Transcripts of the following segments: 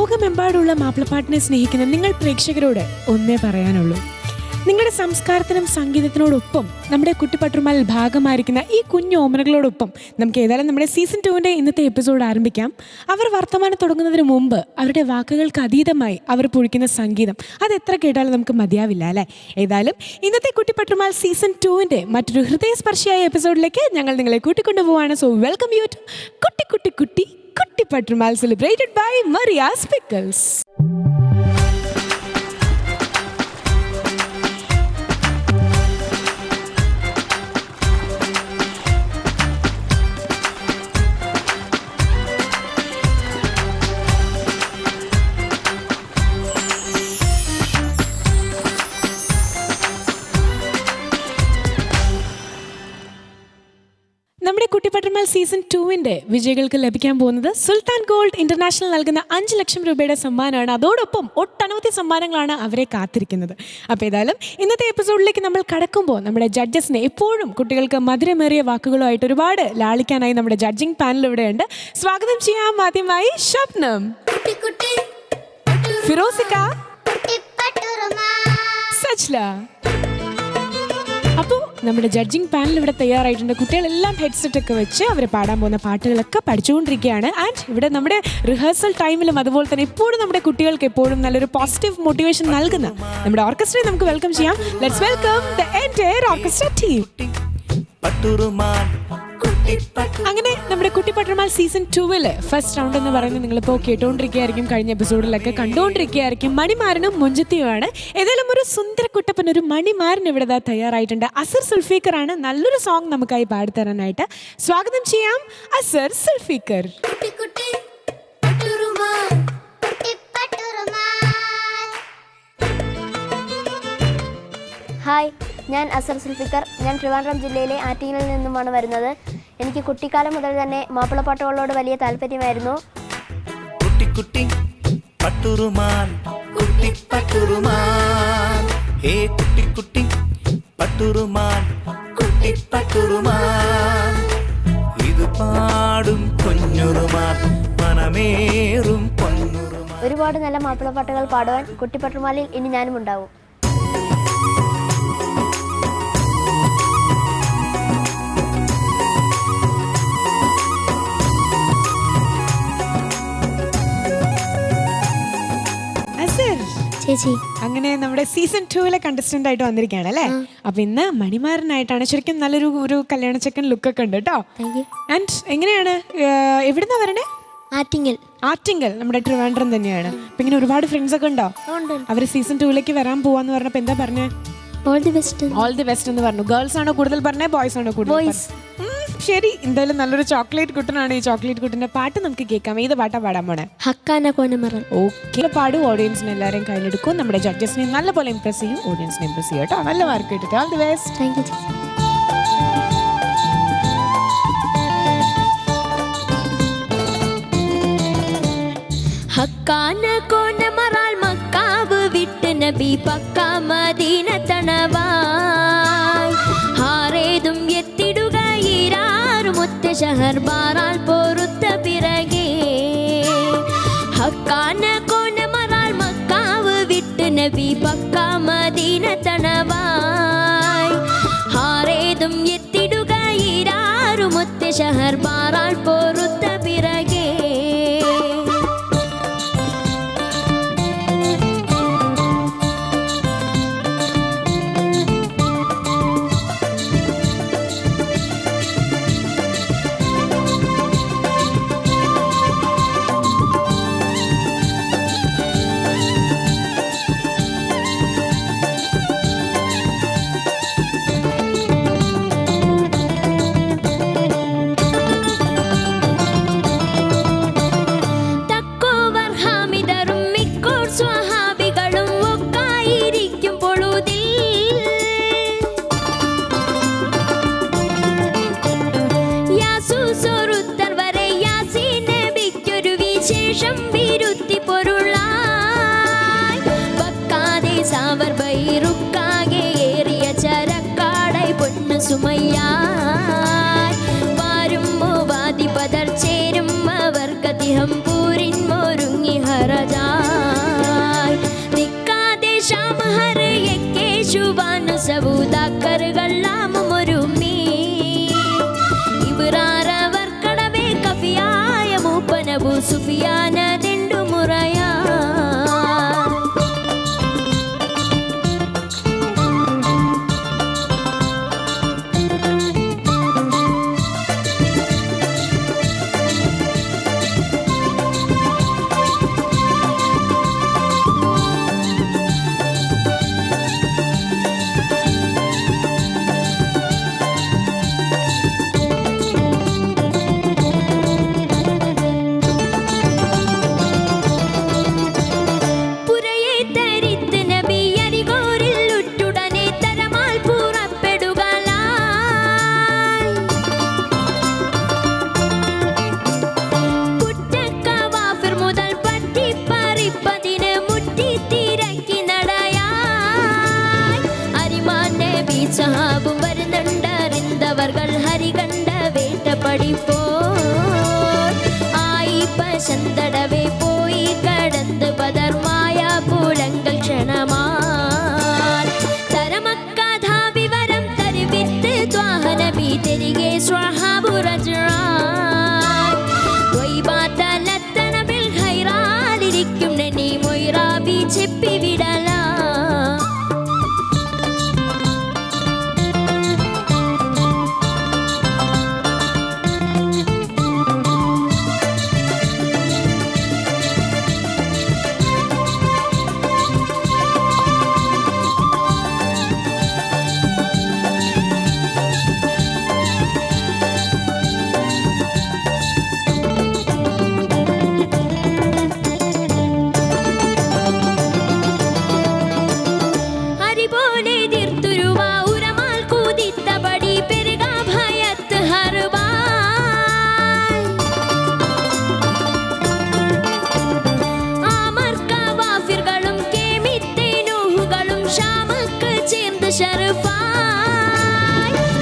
ലോകമെമ്പാടുള്ള മാപ്പിളപ്പാട്ടിനെ സ്നേഹിക്കുന്ന നിങ്ങൾ പ്രേക്ഷകരോട് ഒന്നേ പറയാനുള്ളൂ. നിങ്ങളുടെ സംസ്കാരത്തിനും സംഗീതത്തിനോടൊപ്പം നമ്മുടെ കുട്ടിപ്പട്ടുമാലിൽ ഭാഗമായിരിക്കുന്ന ഈ കുഞ്ഞു ഓമനകളോടൊപ്പം നമുക്ക് ഏതായാലും നമ്മുടെ സീസൺ 2 ഇന്നത്തെ എപ്പിസോഡ് ആരംഭിക്കാം. അവർ വർത്തമാനം തുടങ്ങുന്നതിന് മുമ്പ് അവരുടെ വാക്കുകൾക്ക് അതീതമായി അവർ പൊഴിക്കുന്ന സംഗീതം അത് എത്ര കേട്ടാലും നമുക്ക് മതിയാവില്ല അല്ലേ? ഏതായാലും ഇന്നത്തെ കുട്ടിപ്പട്ടുമാൽ സീസൺ 2 മറ്റൊരു ഹൃദയസ്പർശിയായ എപ്പിസോഡിലേക്ക് ഞങ്ങൾ നിങ്ങളെ കൂട്ടിക്കൊണ്ടുപോവാണ്. സോ വെൽക്കം യു ടു കുട്ടി കുട്ടി കുട്ടി കുട്ടിപ്പട്ടുമാൽ സെലിബ്രേറ്റഡ് ബൈ മറിയാസ് പിക്കിൾസ്. നമ്മുടെ കുട്ടിപ്പട്ടുമാൽ സീസൺ 2 വിജയികൾക്ക് ലഭിക്കാൻ പോകുന്നത് സുൽത്താൻ ഗോൾഡ് ഇന്റർനാഷണൽ നൽകുന്ന 5 ലക്ഷം രൂപയുടെ സമ്മാനമാണ്. അതോടൊപ്പം ഒട്ടനവധി സമ്മാനങ്ങളാണ് അവരെ കാത്തിരിക്കുന്നത്. അപ്പോൾ ഏതായാലും ഇന്നത്തെ എപ്പിസോഡിലേക്ക് നമ്മൾ കടക്കുമ്പോൾ നമ്മുടെ ജഡ്ജസിനെ എപ്പോഴും കുട്ടികൾക്ക് മധുരമേറിയ വാക്കുകളുമായിട്ട് ഒരുപാട് ലാളിക്കാനായി നമ്മുടെ ജഡ്ജിങ് പാനൽ ഇവിടെയുണ്ട്. സ്വാഗതം ചെയ്യാം ആദ്യമായി ഷബ്നം, ഫിറോസിക, സജ്ല. അപ്പോൾ നമ്മുടെ ജഡ്ജിങ് പാനൽ ഇവിടെ തയ്യാറായിട്ടുണ്ട്. കുട്ടികളെല്ലാം ഹെഡ്സെറ്റ് ഒക്കെ വെച്ച് അവർ പാടാൻ പോകുന്ന പാട്ടുകളൊക്കെ പഠിച്ചുകൊണ്ടിരിക്കുകയാണ്. ആൻഡ് ഇവിടെ നമ്മുടെ റിഹേഴ്സൽ ടൈമിലും അതുപോലെ തന്നെ എപ്പോഴും നമ്മുടെ കുട്ടികൾക്ക് എപ്പോഴും നല്ലൊരു പോസിറ്റീവ് മോട്ടിവേഷൻ നൽകുന്ന നമ്മുടെ ഓർക്കസ്ട്രയെ നമുക്ക് വെൽക്കം ചെയ്യാം. Let's welcome the entire orchestra team. അങ്ങനെ നമ്മുടെ കുട്ടിപ്പട്ടുമാൽ സീസൺ 2 ഫസ്റ്റ് റൗണ്ട് എന്ന് പറയുന്നത് നിങ്ങളിപ്പോൾ കേട്ടോണ്ടിരിക്കുകയായിരിക്കും, കഴിഞ്ഞ എപ്പിസോഡിലൊക്കെ കണ്ടുകൊണ്ടിരിക്കുകയായിരിക്കും. മണിമാരനും മുഞ്ചത്തിയുമാണ്. ഏതായാലും ഒരു സുന്ദര കുട്ടപ്പൻ, ഒരു മണിമാരൻ ഇവിടെ തയ്യാറായിട്ടുണ്ട്. അസർ സുൽഫീക്കർ ആണ് നല്ലൊരു സോങ് നമുക്കായി പാടിത്തരാനായിട്ട്. സ്വാഗതം ചെയ്യാം അസർ സുൽഫീക്കർ. ഹായ്, ഞാൻ അസർ സുൽഫിക്കർ. ഞാൻ ട്രിവാൻഡ്രം ജില്ലയിലെ ആറ്റിങ്ങലിൽ നിന്നുമാണ് വരുന്നത്. എനിക്ക് കുട്ടിക്കാലം മുതൽ തന്നെ മാപ്പിളപ്പാട്ടുകളോട് വലിയ താല്പര്യമായിരുന്നു. ഒരുപാട് നല്ല മാപ്പിളപ്പാട്ടുകൾ പാടുവാൻ കുട്ടിപ്പട്ടുമാലിൽ ഇനി ഞാനും ഉണ്ടാവും. ചേച്ചി, അങ്ങനെ നമ്മുടെ സീസൺ 2 കണ്ടസ്റ്റന്റ് ആയിട്ട് വന്നിരിക്കുകയാണ് അല്ലേ? അപ്പൊ ഇന്ന് മണിമാരനായിട്ടാണ്. ശരിക്കും നല്ലൊരു കല്യാണ ചെക്കൻ ലുക്കൊക്കെ ഉണ്ട് കേട്ടോ. ആൻഡ് എങ്ങനെയാണ്, എവിടുന്നാ വരണേ? ആറ്റിങ്ങൽ, നമ്മുടെ ട്രിവാൻഡ്രം തന്നെയാണ്. അപ്പൊ ഇങ്ങനെ ഒരുപാട് ഫ്രണ്ട്സ് ഒക്കെ ഉണ്ടോ? അവര് സീസൺ 2 വരാൻ പോവാന്ന് പറഞ്ഞപ്പോ എന്താ പറഞ്ഞേ? ഓൾ ദി ബെസ്റ്റ് എന്ന് പറഞ്ഞു. ഗേൾസ് ആണോ കൂടുതൽ പറഞ്ഞേ, ബോയ്സ് ആണോ കൂടുതൽ? ശരി, എന്തായാലും നല്ലൊരു ചോക്ലേറ്റ് കുട്ടനാണ്. ഈ ചോക്ലേറ്റ് കുട്ടന്റെ പാട്ട് നമുക്ക് കേൾക്കാം. ഏത് പാട്ടാ പാടാൻ പോണേ? ഹക്കാന കോനമറ. ഓക്കെ, പാടും. ഓഡിയൻസിനെ എല്ലാവരും കയ്യിലെടുക്കും. നമ്മുടെ ജഡ്ജസിനെ നല്ലപോലെ ഇംപ്രസ് ചെയ്യും, ഓഡിയൻസിനെ ഇംപ്രസ് ചെയ്യും കേട്ടോ. നല്ല മാർക്ക് കിട്ടിട്ട് all the best. Thank you. ഹക്കാന കോനമറാൽ മക്കാവ് വിട്ട് നബി പക്ക മദീന തണവായ് ഹാരേതും എത്തിടുക ഈരാറുമൊത്ത ഷഹർ ബാറാൽ പൊറുത്ത പിറകെ. ഹക്കാന കോനമറാൽ മക്കാവ് വിട്ട് നബി പക്ക മദീന തണവായ് ഹാരേതും എത്തിടുക ഈരാറുമൊത്ത ഷഹർ ബാറാൽ പൊറുത്ത പിറകെ. സുമയ്യായ് വാരും വാദി പദർ ചേരും അവർ കതിഹം പൂരിൻ മോരുങ്ങി ഹരജാ അബൂ സുഫിയാനതെണ്ടു മുറയാ സഹാബും വരുന്നുണ്ടറിന്തവർകൾ ഹരികണ്ട വേട്ടപ്പടിപ്പോ ആയി പശന്തടവേ പോയി കടന്ന് പതർമായ പുഴങ്ങൾ ക്ഷണമാൽ തരമക്കഥാ വിവരം തരുവിത്ത് ദ്വാഹനബി തിരികെ സ്വഹാബുറജാൻ വൈബാത്തലത്തണവിൽ ഹൈറാലിരിക്കും നനി മൊയ്റാബി ചെപ്പി വിടല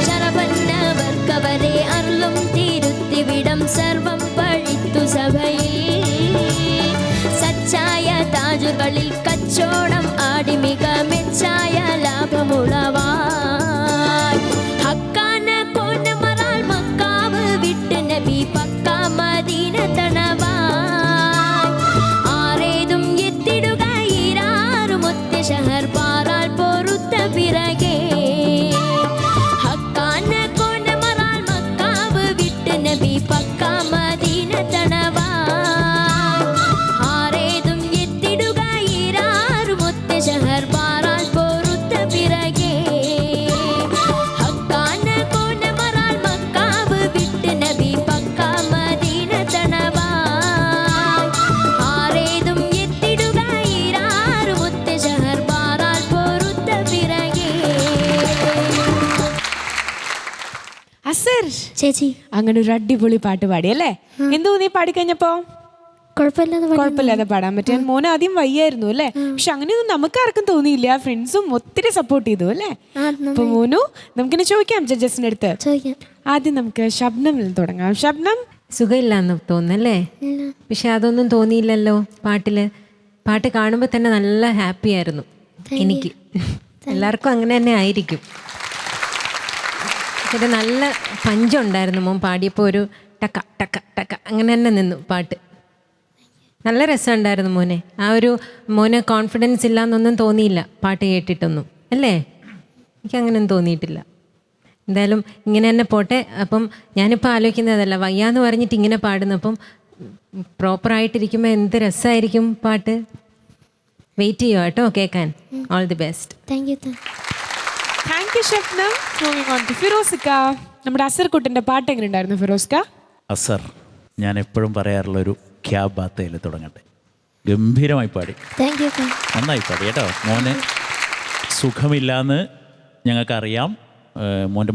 ശരവന്നവർക്കവരെ അരുളും തിരുത്തിവിടം സർവം പഴിത്തു സഭയിൽ സച്ചായ താജുകളിൽ കച്ചോടം ആടിമിക മെച്ചായ ലാഭമുളവാൻ ഹക്കാന കോനമറാൽ മക്കാവ് വിട്ട് നബി പക്ക മദീന തണവാൻ ആരേതും എത്തിടുക ഈരാറുമൊത്ത ഷഹർ പാറാൽ പൊറുത്ത പിറകെ ഹക്കാന കോനമറാൽ മക്കാവ് വിട്ട് നബി പക്ക മദീന തണവാൻ ആരേതും എത്തിടുക ഈരാറുമൊത്ത ഷഹർ പാറാൽ പൊറുത്ത പിറകെ ഹക്കാന കോനമറാൽ മക്കാവ് വിട്ട് നബി പക്ക മദീന തണവാൻ ആരേതും എത്തിടുക ഈരാറുമൊത്ത ഷഹർ പാറാൽ പൊറുത്ത പിറകെ. അസർ ചേച്ചി അങ്ങനെ ഒരു അടിപൊളി പാട്ട് പാടി അല്ലേ? എന്തോ നീ പാടിക്കഴിഞ്ഞപ്പോ കുഴപ്പമില്ലാതെ പാടാൻ പറ്റിയ മോനെ ആദ്യം വയ്യായിരുന്നു അല്ലേ? പക്ഷെ അങ്ങനെയൊന്നും നമുക്ക് ആർക്കും തോന്നിയില്ല. ഫ്രണ്ട്സും ഒത്തിരി സപ്പോർട്ട് ചെയ്തു അല്ലേ? അപ്പൊ മോനു നമുക്കിനെ ചോദിക്കാം ജഡ്ജസിന്റെ അടുത്ത്. ആദ്യം നമുക്ക് ശബ്നമിൽ തുടങ്ങാം. ശബ്നം സുഖമില്ലാന്ന് തോന്നുന്നല്ലേ? പക്ഷെ അതൊന്നും തോന്നിയില്ലല്ലോ പാട്ടില്. പാട്ട് കാണുമ്പോൾ തന്നെ നല്ല ഹാപ്പി ആയിരുന്നു എനിക്ക്. എല്ലാവർക്കും അങ്ങനെ തന്നെ ആയിരിക്കും. പക്ഷേ നല്ല പഞ്ചുണ്ടായിരുന്നു മോൻ പാടിയപ്പോൾ. ഒരു ടക്ക ടക്ക ടക്ക അങ്ങനെ തന്നെ നിന്നു പാട്ട്. നല്ല രസമുണ്ടായിരുന്നു മോനെ. ആ ഒരു മോന് കോൺഫിഡൻസ് ഇല്ലാന്നൊന്നും തോന്നിയില്ല പാട്ട് കേട്ടിട്ടൊന്നും അല്ലേ? എനിക്കങ്ങനെയൊന്നും തോന്നിയിട്ടില്ല. എന്തായാലും ഇങ്ങനെ തന്നെ പോട്ടെ. അപ്പം ഞാനിപ്പോൾ ആലോചിക്കുന്നതല്ല, വയ്യാന്ന് പറഞ്ഞിട്ട് ഇങ്ങനെ പാടുന്നപ്പം പ്രോപ്പറായിട്ടിരിക്കുമ്പോൾ എന്ത് രസമായിരിക്കും പാട്ട്. വെയിറ്റ് ചെയ്യുക കേട്ടോ കേൾക്കാൻ. All the best. Thank you. Thank you Shabnam. Moving on to ഫിറോസ്ക. നമ്മുടെ അസർ കുട്ടൻ്റെ പാട്ട് എങ്ങനെ ഉണ്ടായിരുന്നു ഫിറോസ്ക? അസർ, ഞാൻ എപ്പോഴും പറയാറുള്ളൊരു ക്യാ ബാത്തയിൽ തുടങ്ങട്ടെ. ഗംഭീരമായി പാടി, നന്നായി പാടി കേട്ടോ. മോന് സുഖമില്ലാന്ന് ഞങ്ങൾക്കറിയാം. മോൻ്റെ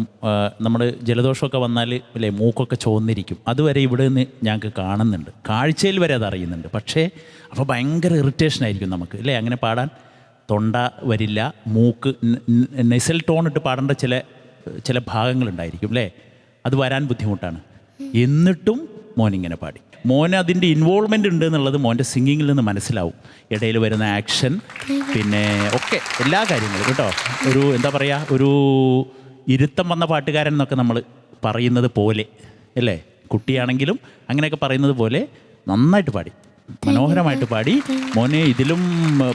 നമ്മൾ ജലദോഷമൊക്കെ വന്നാൽ അല്ലേ മൂക്കൊക്കെ ചോന്നിരിക്കും. അതുവരെ ഇവിടെ നിന്ന് ഞങ്ങൾക്ക് കാണുന്നുണ്ട്, കാഴ്ചയിൽ വരെ അത് അറിയുന്നുണ്ട്. പക്ഷേ അപ്പോൾ ഭയങ്കര ഇറിറ്റേഷൻ ആയിരിക്കും നമുക്ക് അല്ലേ അങ്ങനെ പാടാൻ. തൊണ്ട വരില്ല, മൂക്ക് നെസൽ ടോൺ ഇട്ട് പാടേണ്ട ചില ഭാഗങ്ങളുണ്ടായിരിക്കും അല്ലേ, അത് വരാൻ ബുദ്ധിമുട്ടാണ്. എന്നിട്ടും മോനിങ്ങനെ പാടി. മോന് അതിൻ്റെ ഇൻവോൾവ്മെൻ്റ് ഉണ്ട് എന്നുള്ളത് മോൻ്റെ സിംഗിങ്ങിൽ നിന്ന് മനസ്സിലാവും. ഇടയിൽ വരുന്ന ആക്ഷൻ പിന്നെ ഒക്കെ എല്ലാ കാര്യങ്ങളും കേട്ടോ. ഒരു എന്താ പറയുക, ഒരു ഇരുത്തം വന്ന പാട്ടുകാരൻ എന്നൊക്കെ നമ്മൾ പറയുന്നത് പോലെ അല്ലേ, കുട്ടിയാണെങ്കിലും അങ്ങനെയൊക്കെ പറയുന്നത് പോലെ നന്നായിട്ട് പാടി, മനോഹരമായിട്ട് പാടി. മോനെ ഇതിലും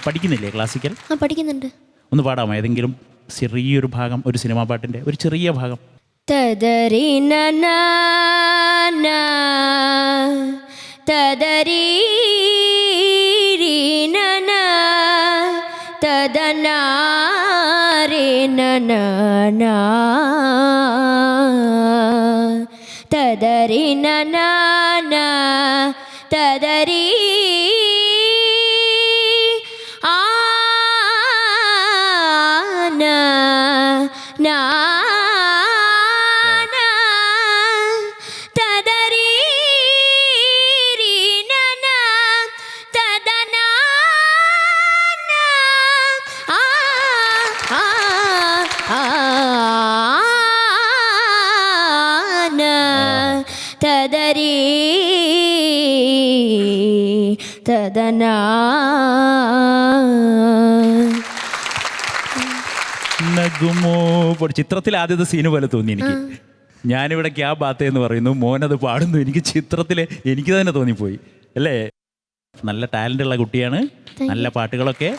പഠിക്കുന്നില്ലേ ക്ലാസിക്കൽ? പഠിക്കുന്നുണ്ട്. ഒന്ന് പാടാമോ ഏതെങ്കിലും ചെറിയൊരു ഭാഗം, ഒരു സിനിമാ പാട്ടിൻ്റെ ഒരു ചെറിയ ഭാഗം? തദരി നന തദരി നന തദനാരേ നന തദരി നന തദരി നഗുമോ ചിത്രത്തിൽ ആദ്യത്തെ സീന് പോലെ തോന്നി എനിക്ക്. ഞാനിവിടെ ക്യാ ബാത്ത എന്ന് പറയുന്നു, മോനത് പാടുന്നു. എനിക്ക് ചിത്രത്തിൽ എനിക്ക് തന്നെ തോന്നിപ്പോയി അല്ലേ. നല്ല ടാലൻ്റ് ഉള്ള കുട്ടിയാണ്. നല്ല പാട്ടുകളൊക്കെ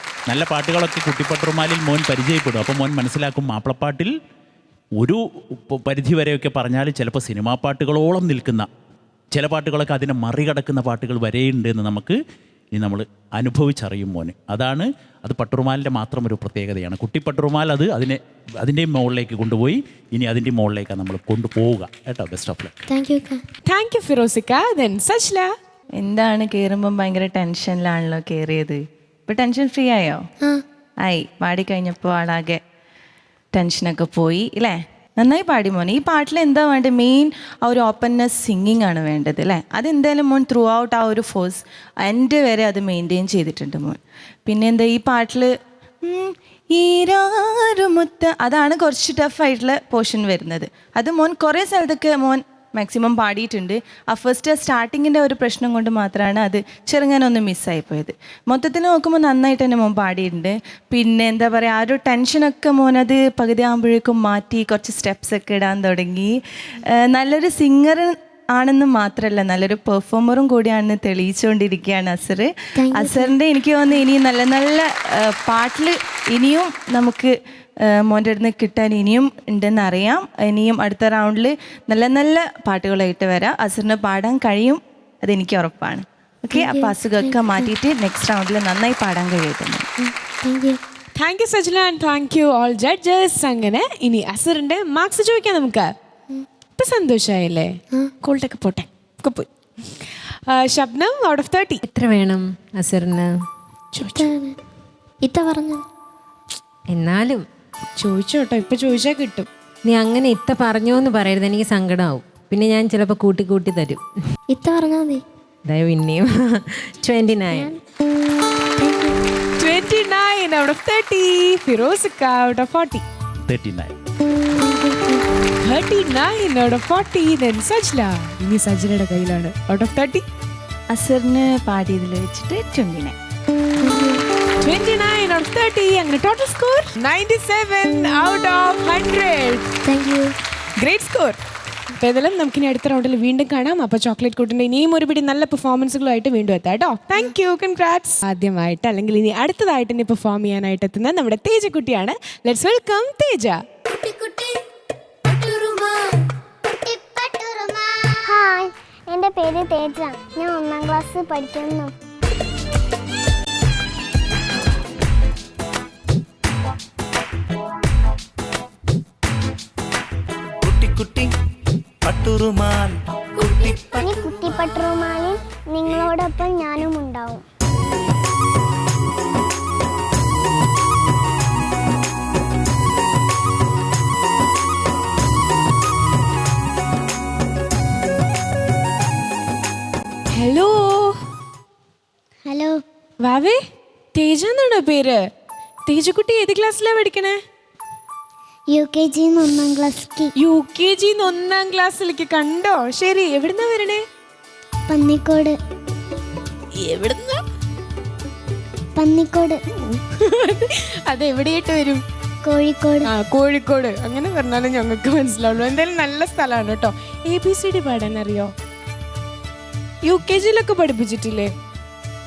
കുട്ടിപ്പട്ടുറുമാലിൽ മോൻ പരിചയപ്പെടും. അപ്പോൾ മോൻ മനസ്സിലാക്കും മാപ്പിളപ്പാട്ടിൽ ഒരു പരിധി വരെയൊക്കെ പറഞ്ഞാൽ ചിലപ്പോൾ സിനിമാ പാട്ടുകളോളം നിൽക്കുന്ന ചില പാട്ടുകളൊക്കെ അതിനെ മറികടക്കുന്ന പാട്ടുകൾ വരെയുണ്ട് എന്ന് നമുക്ക് ഇനി നമ്മൾ അനുഭവിച്ചറിയും മോന്. അത് പട്ടുറുമാലിൻ്റെ മാത്രം ഒരു പ്രത്യേകതയാണ്. കുട്ടിപ്പട്ടുറുമാൽ അതിൻ്റെയും മുകളിലേക്ക് കൊണ്ടുപോയി ഇനി അതിൻ്റെ മുകളിലേക്കാണ് നമ്മൾ കൊണ്ടുപോവുക കേട്ടോ. Best of luck. Thank you ഫിറോസിക്ക. ദെൻ സജ്ല. എന്താണ് കയറുമ്പം ഭയങ്കര ടെൻഷനിലാണല്ലോ കയറിയത്. ഇപ്പൊ ടെൻഷൻ ഫ്രീ ആയോ? ആയി. പാടിക്കഴിഞ്ഞപ്പോൾ ആളാകെ ടെൻഷനൊക്കെ പോയി അല്ലേ? നന്നായി പാടി മോനെ. ഈ പാട്ടിൽ എന്താ വേണ്ടത്? മെയിൻ ആ ഒരു ഓപ്പൺനെസ് സിംഗിങ് ആണ് വേണ്ടത് അല്ലേ? അതെന്തായാലും മോൻ ത്രൂ ഔട്ട് ആ ഒരു ഫോഴ്സ് എൻ്റെ വരെ അത് മെയിൻറ്റെയിൻ ചെയ്തിട്ടുണ്ട് മോൻ. പിന്നെ എന്താ ഈ പാട്ടിൽ ഈരാറുമുത്ത് അതാണ് കുറച്ച് ടഫായിട്ടുള്ള പോർഷൻ വരുന്നത്. അത് മോൻ കുറേ സ്ഥലത്തൊക്കെ മോൻ മാക്സിമം പാടിയിട്ടുണ്ട്. ആ ഫസ്റ്റ് സ്റ്റാർട്ടിങ്ങിൻ്റെ ഒരു പ്രശ്നം കൊണ്ട് മാത്രമാണ് അത് ചെറുങ്ങനൊന്ന് മിസ്സായിപ്പോയത്. മൊത്തത്തിൽ നോക്കുമ്പോൾ നന്നായിട്ട് തന്നെ മോൻ പാടിയിട്ടുണ്ട്. പിന്നെ എന്താ പറയുക, ആ ഒരു ടെൻഷനൊക്കെ മോനത് പകുതി ആകുമ്പോഴേക്കും മാറ്റി കുറച്ച് സ്റ്റെപ്സൊക്കെ ഇടാൻ തുടങ്ങി. നല്ലൊരു സിംഗർ ആണെന്ന് മാത്രമല്ല നല്ലൊരു പെർഫോമറും കൂടിയാണെന്ന് തെളിയിച്ചുകൊണ്ടിരിക്കുകയാണ് അസർ. അസറിൻ്റെ എനിക്ക് തോന്നുന്നു ഇനി നല്ല നല്ല പാട്ടിൽ ഇനിയും നമുക്ക് മോൻ്റെ അടുത്ത് കിട്ടാൻ ഇനിയും ഉണ്ടെന്ന് അറിയാം. ഇനിയും അടുത്ത റൗണ്ടിൽ നല്ല നല്ല പാട്ടുകളായിട്ട് വരാം. അസറിന് പാടാൻ കഴിയും, അതെനിക്ക് ഉറപ്പാണ്. ഓക്കെ, അപ്പോൾ അസുഖമൊക്കെ മാറ്റിയിട്ട് നെക്സ്റ്റ് റൗണ്ടിൽ നന്നായി പാടാൻ കഴിയുന്നുണ്ട്. Thank you Sajla and thank you all judges. അങ്ങനെ ഇനി അസറിന്റെ മാർക്സ് ചോദിക്കാം നമുക്ക്. ഇപ്പൊ സന്തോഷമായില്ലേ? കോൾട്ടൊക്കെ പോട്ടെ ഒക്കെ പോയി. ശബ്നം ഔട്ട് ഓഫ് 30 എത്ര വേണം അസറിന്? ഇത്ത പറഞ്ഞു. എന്നാലും ചോദിച്ചോട്ടോ, ഇപ്പൊ ചോദിച്ചാൽ കിട്ടും. നീ അങ്ങനെ ഇത്ത പറഞ്ഞോന്ന് പറയരുത്, എനിക്ക് സങ്കടമാവും. പിന്നെ ഞാൻ ചിലപ്പോൾ കൂട്ടി തരും. ഇത്ത പറഞ്ഞാൽ മതി. അതായത് പിന്നെയും 29 ഔട്ട് ഓഫ് 30. ഫിറോസിക്ക out of 40. 39 out of 40. Then Sajla. ഇനി സജ്ലയുടെ കയ്യിലാണ്. ഔട്ട് ഓഫ് 30 അസറിന് പാടിയതിൽ വെച്ചിട്ട് 29 out of 30. അങ്ങനെ total score 97 out of 100. Thank you. Great score. അപ്പോൾ ഏതായാലും നമുക്കിനി അടുത്ത റൗണ്ടിൽ വീണ്ടും കാണാം. അപ്പോൾ ചോക്ലേറ്റ് കൂട്ടിൻ്റെ ഇനിയും ഒരുപിടി നല്ല പെർഫോമൻസുകളായിട്ട് വീണ്ടും എത്താം കേട്ടോ. Thank you, congrats. ആദ്യമായിട്ട് അല്ലെങ്കിൽ ഇനി അടുത്തതായിട്ട് ഇനി പെർഫോം ചെയ്യാനായിട്ട് എത്തുന്ന നമ്മുടെ തേജക്കുട്ടിയാണ്. Let's welcome Teja. ഹായ്, എൻ്റെ പേര് തേജ. ഞാൻ 1ാം ക്ലാസ് പഠിക്കുന്നു. ഈ കുട്ടിപ്പട്ടുറുമാലിൽ നിങ്ങളോടൊപ്പം ഞാനും ഉണ്ടാവും. ഹലോ. ഹലോ. വാവേ, തേജ എന്നാണോ പേര്? തേജക്കുട്ടി ഏത് ക്ലാസ്സിലാണ് പഠിക്കണേ? UKG 1ാം ക്ലാസ്സിലേക്ക്. UKG 1ാം ക്ലാസ്സിലേക്ക്. കണ്ടോ? ശരി, എവിടുന്നാ വരണേ? പന്നിക്കോട്. എവിടുന്നാ? പന്നിക്കോട്. അതെവിടെയായിട്ട് വരും? കോഴിക്കോട്. കോഴിക്കോട്. അങ്ങനെ പറഞ്ഞാലും ഞങ്ങൾക്ക് മനസ്സിലാവുള്ളൂ. എന്തായാലും നല്ല സ്ഥലമാണ് കേട്ടോ. ABCD പാടാൻ അറിയോ? UKG പഠിപ്പിച്ചിട്ടില്ലേ?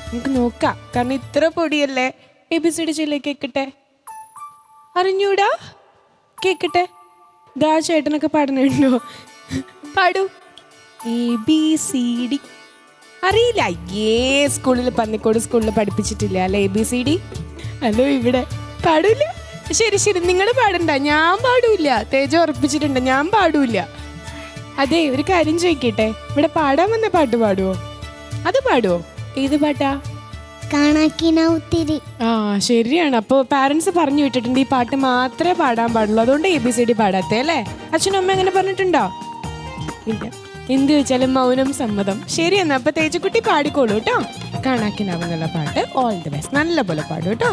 നമുക്ക് നോക്കാം, കാരണം ഇത്ര പൊടിയല്ലേ. ABCD ചൊല്ലി കേക്കട്ടെ. അറിഞ്ഞൂടാ? കേക്കട്ടെ. ദാ ചേട്ടനൊക്കെ പാടുന്നുണ്ടോ? പാടൂ. ABCD അറിയില്ല? സ്കൂളിൽ പന്നിക്കോട് സ്കൂളിൽ പഠിപ്പിച്ചിട്ടില്ല അല്ലേ ABCD? ഹലോ, ഇവിടെ പാടൂല. ശരി ശരി, നിങ്ങൾ പാടണ്ട, ഞാൻ പാടൂല. തേജ ഉറപ്പിച്ചിട്ടുണ്ട്, ഞാൻ പാടൂല. അതെ, ഒരു കാര്യം ചോദിക്കട്ടെ, ഇവിടെ പാടാൻ വന്ന പാട്ട് പാടുവോ? അത് പാടുവോ? ഏത് പാട്ടാ? കാണാക്കിന ഒത്തിരി. ആ ശരിയാണ്. അപ്പോൾ പാരൻസ് പറഞ്ഞു വിട്ടിട്ടുണ്ട് ഈ പാട്ട് മാത്രമേ പാടാൻ പാടുള്ളൂ, അതുകൊണ്ട് ABCD പാടാത്തേ അല്ലേ? അച്ഛനും അമ്മ അങ്ങനെ പറഞ്ഞിട്ടുണ്ടോ? ഇല്ല. എന്ത് ചോദിച്ചാലും മൗനം സമ്മതം. ശരി എന്നാ, അപ്പൊ തേജക്കുട്ടി പാടിക്കോളൂ കേട്ടോ. കാണാക്കിനാവുന്നുള്ള പാട്ട്. All the best. നല്ല പോലെ പാടൂ കേട്ടോ.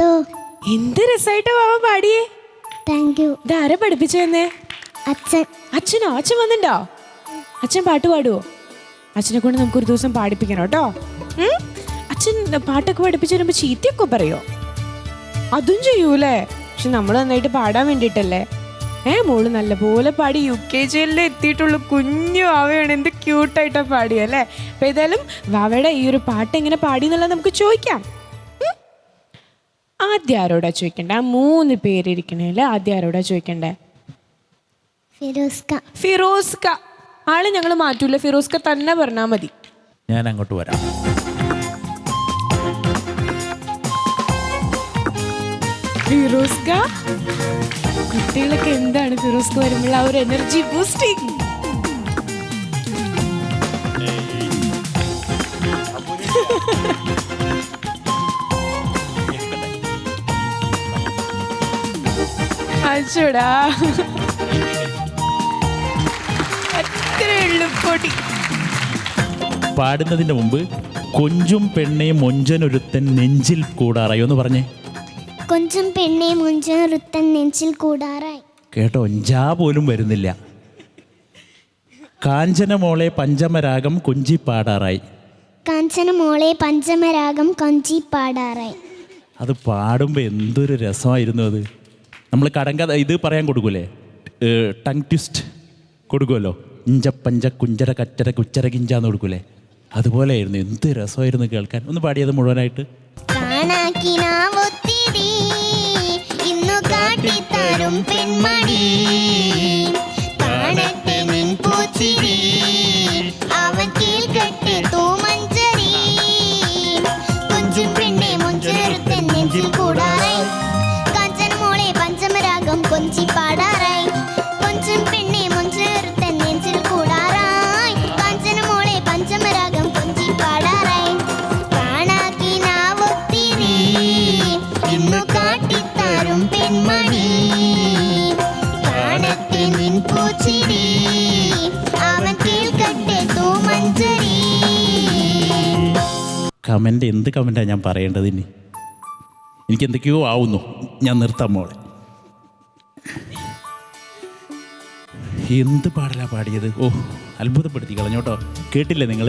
എന്തോ എന്ത് രസമായിട്ടാ വാവ പാടിയേ. Thank you. ഇതാരെ പഠിപ്പിച്ചു തന്നെ? അച്ഛൻ. അച്ഛനോ? അച്ഛൻ വന്നിട്ടുണ്ടോ? അച്ഛൻ പാട്ട് പാടുവോ? അച്ഛനെ കൊണ്ട് നമുക്കൊരു ദിവസം പാടിപ്പിക്കണം കേട്ടോ. അച്ഛൻ പാട്ടൊക്കെ പഠിപ്പിച്ചു വരുമ്പോൾ ചീത്തയൊക്കെ പറയോ? അതും ചെയ്യൂലേ? പക്ഷെ നമ്മൾ നന്നായിട്ട് പാടാൻ വേണ്ടിയിട്ടല്ലേ. മോള് നല്ലപോലെ പാടി. UKG എത്തിയിട്ടുള്ളൂ. കുഞ്ഞു വാവയാണ്. എന്ത് ക്യൂട്ടായിട്ടാ പാടിയല്ലേ. അപ്പൊ ഏതായാലും വാവയുടെ ഈ ഒരു പാട്ട് എങ്ങനെ പാടി എന്നുള്ളത് നമുക്ക് ചോദിക്കാം. ആദ്യം ആരോടാ ചോദിക്കണ്ടേ? ആ 3 പേരിരിക്കണേല് ആദ്യം ആരോടാ ചോദിക്കണ്ടേ? ഫിറോസ്ക. ഫിറോസ്ക. ആള് ഞങ്ങൾ മാറ്റൂല, ഫിറോസ്ക തന്നെ പറഞ്ഞാൽ മതി. ഞാൻ അങ്ങോട്ട് വരാം. ഫിറോസ്ക, കുട്ടികളൊക്കെ എന്താണ് ഫിറോസ്ക വരുമ്പോൾ ആ ഒരു എനർജി ബൂസ്റ്റിംഗ്. അച്ചോടാ, അത്ര എളുപ്പൊടി. പാടുന്നതിന്റെ മുമ്പ് കൊഞ്ചും പെണ്ണെ മൊഞ്ചനൊരുത്തൻ നെഞ്ചിൽ കൂടാറായി ഒന്ന് പറഞ്ഞേ. കൊഞ്ചും പെണ്ണെ മുഞ്ചൊരുത്തൻ നെഞ്ചിൽ കൂടാറായി. കേട്ടോ, ഒഞ്ചാ പോലും വരുന്നില്ല. കാഞ്ചന മോളെ പഞ്ചമരാഗം കൊഞ്ചി പാടാറായി. കാഞ്ചന മോളെ പഞ്ചമരാഗം കൊഞ്ചി പാടാറായി. അത് പാടുമ്പോൾ എന്തൊരു രസമായിരുന്നു അത്. നമ്മൾ കടങ്കഥ ഇത് പറയാൻ കൊടുക്കൂലേ, ടങ് ട്വിസ്റ്റ് കൊടുക്കുമല്ലോ, ഇഞ്ച പഞ്ച കുഞ്ചര കച്ചര കുച്ചര കിഞ്ചാന്ന് കൊടുക്കൂലേ, അതുപോലെ ആയിരുന്നു. എന്ത് രസമായിരുന്നു കേൾക്കാൻ. ഒന്ന് പാടിയത് മുഴുവനായിട്ട്. ഇന്നു കാട്ടിത്തരും പെൺമണി കാണട്ടെ നിൻ പൂച്ചിരി അവൻ കേൾക്കട്ടെ തൂമഞ്ചരി കൊഞ്ചും പെണ്ണെ മുഞ്ചൊരുത്തൻ നെഞ്ചിൽ കൂടാറായി. കാഞ്ചന മോളെ പഞ്ചമരാഗം കൊഞ്ചി പാടാറായി. കൊഞ്ചും പെണ്ണെ മുഞ്ചൊരുത്തൻ നെഞ്ചിൽ കൂടാറായി. കാഞ്ചന മോളെ പഞ്ചമരാഗം കൊഞ്ചി പാടാറായി. കാണാക്കിനാവൊത്തിരി ഇന്നു കാട്ടിത്തരും പെൺമണി കാണട്ടെ നിൻ പൂച്ചിരി അവൻ കേൾക്കട്ടെ തൂമഞ്ചരി. കമൻ്റ് എന്ത് കമൻ്റാണ് ഞാൻ പറയേണ്ടത് ഇനി? എനിക്ക് എന്തൊക്കെയോ ആവുന്നു. ഞാൻ നിർത്താം മോളെ. എന്ത് പാടലാ പാടിയത്. ഓ, അത്ഭുതപ്പെടുത്തി കളഞ്ഞോട്ടോ. കേട്ടില്ലേ നിങ്ങൾ?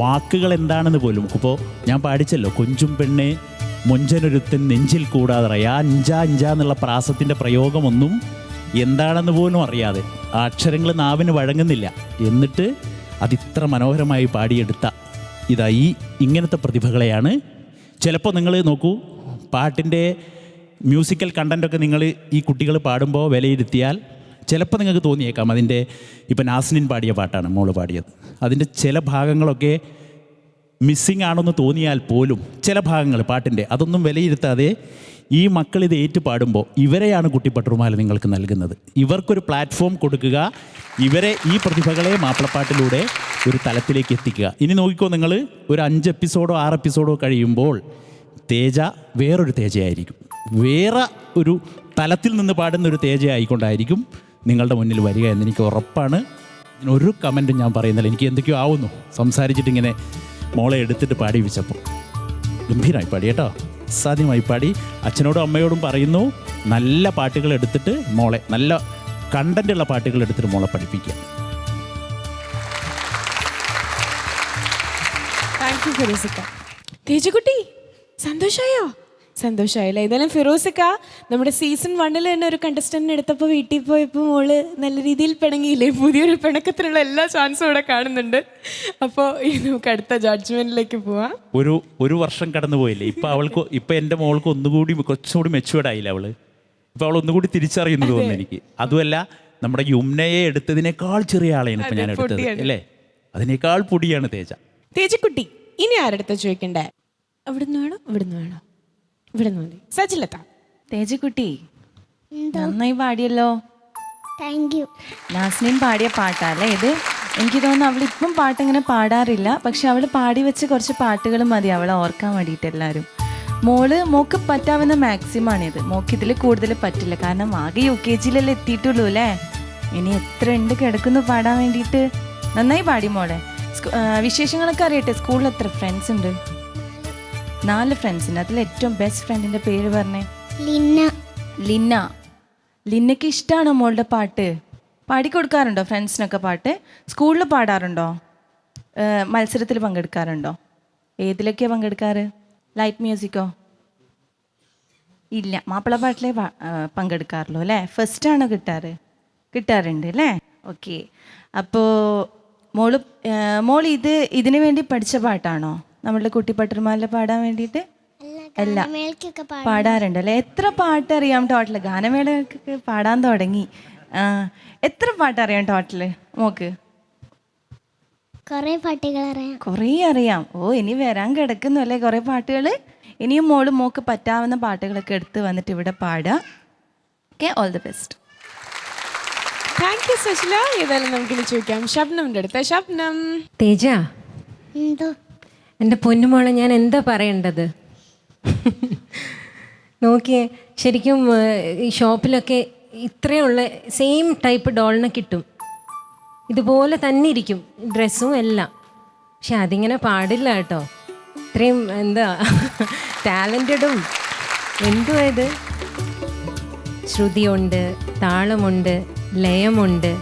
വാക്കുകൾ എന്താണെന്ന് പോലും. അപ്പോൾ ഞാൻ പാടിച്ചല്ലോ, കൊഞ്ചും പെണ്ണെ മൊഞ്ചനൊരുത്തൻ നെഞ്ചിൽ കൂടാതെ. ആ അഞ്ചാ എന്നുള്ള പ്രാസത്തിൻ്റെ പ്രയോഗമൊന്നും എന്താണെന്ന് പോലും അറിയാതെ ആ അക്ഷരങ്ങൾ നാവിന് വഴങ്ങുന്നില്ല. എന്നിട്ട് അതിത്ര മനോഹരമായി പാടിയെടുത്ത ഇങ്ങനത്തെ പ്രതിഭകളെയാണ്. ചിലപ്പോൾ നിങ്ങൾ നോക്കൂ, പാട്ടിൻ്റെ മ്യൂസിക്കൽ കണ്ടൻറ്റൊക്കെ നിങ്ങൾ ഈ കുട്ടികൾ പാടുമ്പോൾ വിലയിരുത്തിയാൽ ചിലപ്പോൾ നിങ്ങൾക്ക് തോന്നിയേക്കാം അതിൻ്റെ, ഇപ്പം നാസ്നിൻ പാടിയ പാട്ടാണ് മോള് പാടിയത്, അതിൻ്റെ ചില ഭാഗങ്ങളൊക്കെ മിസ്സിങ് ആണെന്ന് തോന്നിയാൽ പോലും ചില ഭാഗങ്ങൾ പാട്ടിൻ്റെ അതൊന്നും വിലയിരുത്താതെ ഈ മക്കളിത് ഏറ്റു പാടുമ്പോൾ ഇവരെയാണ് കുട്ടിപ്പട്ടുമാല നിങ്ങൾക്ക് നൽകുന്നത്. ഇവർക്കൊരു പ്ലാറ്റ്ഫോം കൊടുക്കുക, ഇവരെ ഈ പ്രതിഭകളെ മാപ്പിളപ്പാട്ടിലൂടെ ഒരു തലത്തിലേക്ക് എത്തിക്കുക. ഇനി നോക്കിക്കോ, നിങ്ങൾ ഒരു 5 എപ്പിസോഡോ 6 എപ്പിസോഡോ കഴിയുമ്പോൾ തേജ വേറൊരു തേജയായിരിക്കും, വേറെ ഒരു തലത്തിൽ നിന്ന് പാടുന്നൊരു തേജ ആയിക്കൊണ്ടായിരിക്കും നിങ്ങളുടെ മുന്നിൽ വരിക എന്ന് എനിക്ക് ഉറപ്പാണ്. ഇതിനൊരു കമൻറ്റും ഞാൻ പറയുന്നില്ല. എനിക്ക് എന്തൊക്കെയോ ആവുന്നു സംസാരിച്ചിട്ടിങ്ങനെ മോളെ എടുത്തിട്ട് പാടി വെച്ചപ്പോൾ. ഗംഭീരമായി പാടി കേട്ടോ, അസാധ്യമായി പാടി. അച്ഛനോടും അമ്മയോടും പറയുന്നു, നല്ല പാട്ടുകൾ എടുത്തിട്ട് മോളെ, നല്ല കണ്ടൻ്റുള്ള പാട്ടുകൾ എടുത്തിട്ട് മോളെ പഠിപ്പിക്കുക. താങ്ക് യു ഫിറോസിക്ക. തേജക്കുട്ടി, സന്തോഷമായോ? സന്തോഷമായില്ലേ? ഏതായാലും ഫിറോസിക്ക നമ്മുടെ സീസൺ 1 തന്നെ ഒരു കണ്ടസ്റ്റൻ്റ് എടുത്തപ്പോൾ വീട്ടിൽ പോയപ്പോൾ മോള് നല്ല രീതിയിൽ പിണങ്ങിയില്ലേ? പുതിയൊരു പിണക്കത്തിനുള്ള എല്ലാ ചാൻസും ഇവിടെ കാണുന്നുണ്ട്. അപ്പോൾ നമുക്ക് അടുത്ത ജഡ്ജ്മെന്റിലേക്ക് പോവാം. ഒരു വർഷം കടന്നു പോയില്ലേ? ഇപ്പം എൻ്റെ മോൾക്ക് കുറച്ചുകൂടി മെച്യൂർഡ് ആയില്ല അവള്. ഇപ്പം അവൾ ഒന്നുകൂടി തിരിച്ചറിയുന്നു തോന്നുന്നു എനിക്ക്. അതുമല്ല, നമ്മുടെ യുമ്നയെ എടുത്തതിനേക്കാൾ ചെറിയ ആളെയാണ് ഇപ്പം ഞാൻ എടുത്തത് അല്ലേ? അതിനേക്കാൾ പൊടിയാണ് തേജ. തേജക്കുട്ടി, ഇനി ആരെടുത്ത ചോദിക്കണ്ടേ? അവിടുന്ന് വേണോ ഇവിടുന്ന് വേണോ? ഇവിടുന്ന് മതി. സജിലത്ത. തേജക്കുട്ടി, നന്നായി പാടിയല്ലോ. Thank you. നാസ്നിൻ പാടിയ പാട്ടല്ലേ ഇത്? എനിക്ക് തോന്നുന്നു അവളിപ്പം പാട്ടിങ്ങനെ പാടാറില്ല, പക്ഷെ അവൾ പാടി വെച്ച് കുറച്ച് പാട്ടുകൾ മതി അവളെ ഓർക്കാൻ വേണ്ടിയിട്ട് എല്ലാവരും. മോക്ക് പറ്റാവുന്ന മാക്സിമം ആണിത്. മോക്ക് ഇതിൽ കൂടുതൽ പറ്റില്ല, കാരണം ആകെ UKG എത്തിയിട്ടുള്ളൂ അല്ലേ? ഇനി എത്ര ഉണ്ട് കിടക്കുന്നു പാടാൻ വേണ്ടിയിട്ട്. നന്നായി പാടി മോളെ. വിശേഷങ്ങളൊക്കെ അറിയട്ടെ? സ്കൂളിൽ എത്ര ഫ്രണ്ട്സ് ഉണ്ട്? 4 ഫ്രണ്ട്സിന് അതിൽ ഏറ്റവും ബെസ്റ്റ് ഫ്രണ്ടിൻ്റെ പേര് പറഞ്ഞേ. ലിന്ന. ലിന്ന. ലിന്നയ്ക്ക് ഇഷ്ടമാണോ മോളുടെ പാട്ട്? പാടിക്കൊടുക്കാറുണ്ടോ ഫ്രണ്ട്സിനൊക്കെ പാട്ട്? സ്കൂളിൽ പാടാറുണ്ടോ? മത്സരത്തിൽ പങ്കെടുക്കാറുണ്ടോ? ഏതിലൊക്കെയാണ് പങ്കെടുക്കാറ്? ലൈറ്റ് മ്യൂസിക്കോ? ഇല്ല, മാപ്പിളപ്പാട്ടിലേ പങ്കെടുക്കാറുള്ളൂ അല്ലേ? ഫസ്റ്റാണോ കിട്ടാറുണ്ട് അല്ലേ? ഓക്കെ. അപ്പോൾ മോൾ ഇതിനു വേണ്ടി പഠിച്ച പാട്ടാണോ നമ്മളുടെ കുട്ടിപ്പട്ടർമാലിൽ പാടാൻ വേണ്ടിയിട്ട്? അല്ല, പാടാറുണ്ട് അല്ലേ? എത്ര പാട്ട് അറിയാം ടോട്ടൽ? ഗാനമേളക്ക് പാടാൻ തുടങ്ങി. എത്ര പാട്ട് അറിയാം ടോട്ടൽ മോക്ക്? കുറേ പാട്ടുകൾ അറിയാം. കുറേ അറിയാം. ഓ, ഇനി വരാൻ കിടക്കുന്നു അല്ലേ കുറേ പാട്ടുകൾ? ഇനിയും മോക്ക് പറ്റാവുന്ന പാട്ടുകളൊക്കെ എടുത്ത് വന്നിട്ട് ഇവിടെ പാടുക. Okay, all the best. Thank you Sushila. ഏതായാലും നമുക്കിനി ചോദിക്കാം ഷബ്നമിൻ്റെ അടുത്ത്. ഷബ്നം. തേജ, എന്തോ എൻ്റെ പൊന്നുമോളെ, ഞാൻ എന്താ പറയേണ്ടത്? നോക്കിയേ, ശരിക്കും ഈ ഷോപ്പിലൊക്കെ ഇത്രയുള്ള സെയിം ടൈപ്പ് ഡോളിനെ കിട്ടും. ഇതുപോലെ തന്നെ ഇരിക്കും ഡ്രസ്സും എല്ലാം. പക്ഷെ അതിങ്ങനെ പാടില്ല കേട്ടോ. ഇത്രയും എന്താ ടാലൻറ്റഡും എന്തുവാ ഇത്? ശ്രുതിയുണ്ട്, താളമുണ്ട്, ലയമുണ്ട്,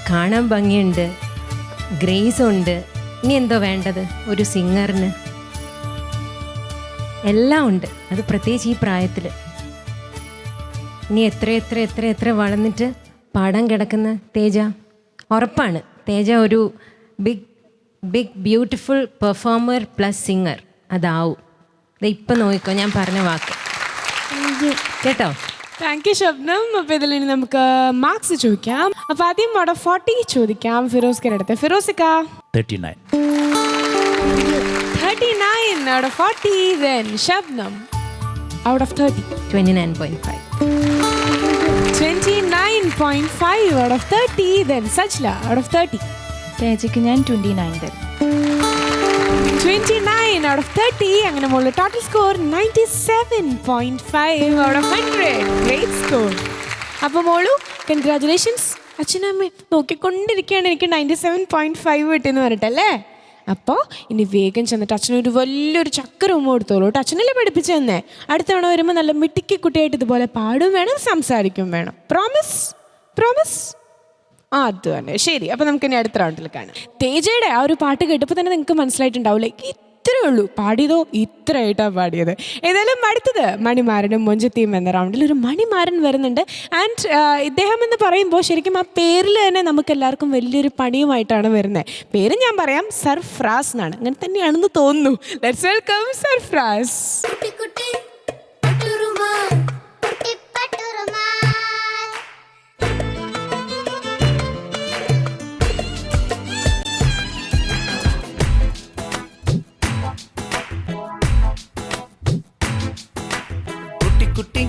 കാണാൻ ഭംഗിയുണ്ട്, ഗ്രേസ് ഉണ്ട്. ഇനി എന്തോ വേണ്ടത് ഒരു സിംഗറിന്? എല്ലാം ഉണ്ട്. അത് പ്രത്യേകിച്ച് ഈ പ്രായത്തിൽ. ഇനി എത്ര വളർന്നിട്ട് പാടാൻ കിടക്കുന്ന തേജ. ഉറപ്പാണ് തേജ ഒരു big beautiful performer plus singer അതാവും. ഇപ്പം നോക്കിക്കോ, ഞാൻ പറഞ്ഞ വാക്ക് കേട്ടോ. Thank you Shabnam. അപ്പോൾ ഇതിൽ ഇനി നമുക്ക് മാർക്സ് ചോദിക്കാം. അപ്പോൾ ആദ്യം ഔട്ട് ഓഫ് 40 ചോദിക്കാം ഫിറോസ്ക്കയുടെ അടുത്ത്. ഫിറോസിക്ക. 39. 39 out of 40. Then Shabnam out of 30. 29.5. 29.5 out of 30. Then Sajla out of 30. തേജയ്ക്ക് ഞാൻ 29 തരും. 29 out of 30. അങ്ങനെ മുകളിൽ total score 97.5 out of 100. Great score. അപ്പോൾ മോളു കൺഗ്രാജുലേഷൻസ്. അച്ഛനമ്മ നോക്കിക്കൊണ്ടിരിക്കുകയാണ് എനിക്ക് 97.5 കിട്ടിയെന്ന് പറഞ്ഞിട്ടല്ലേ. അപ്പോൾ ഇനി വേഗം ചെന്നിട്ട് അച്ഛനൊരു വലിയൊരു ചക്കര ഉമ്മ കൊടുത്തോളൂ കേട്ടോ. അച്ഛനല്ലേ പഠിപ്പിച്ചു തന്നെ. അടുത്ത തവണ വരുമ്പോൾ നല്ല മിട്ടിക്ക് കുട്ടിയായിട്ട് ഇതുപോലെ പാടും വേണം, സംസാരിക്കും വേണം. പ്രോമിസ്. അത് തന്നെ. ശരി, അപ്പോൾ നമുക്ക് ഇനി അടുത്ത റൗണ്ടിൽ കാണാം. തേജയുടെ ആ ഒരു പാട്ട് കേട്ടപ്പോൾ തന്നെ നിങ്ങൾക്ക് മനസ്സിലായിട്ടുണ്ടാവില്ലേ, ഇത്രയേ ഉള്ളൂ പാടിയതോ, ഇത്രയായിട്ടാണ് പാടിയത്. ഏതായാലും അടുത്തത് മണിമാരനും മൊഞ്ചത്തിയും എന്ന റൗണ്ടിൽ ഒരു മണിമാരൻ വരുന്നുണ്ട്. ആൻഡ് ഇദ്ദേഹം എന്ന് പറയുമ്പോൾ ശരിക്കും ആ പേരിൽ തന്നെ നമുക്ക് എല്ലാവർക്കും വലിയൊരു പണിയുമായിട്ടാണ് വരുന്നത്. പേര് ഞാൻ പറയാം, സർഫ്രാസ് എന്നാണ്. അങ്ങനെ തന്നെയാണെന്ന് തോന്നുന്നു. Let's welcome Sarfraz. കുട്ടി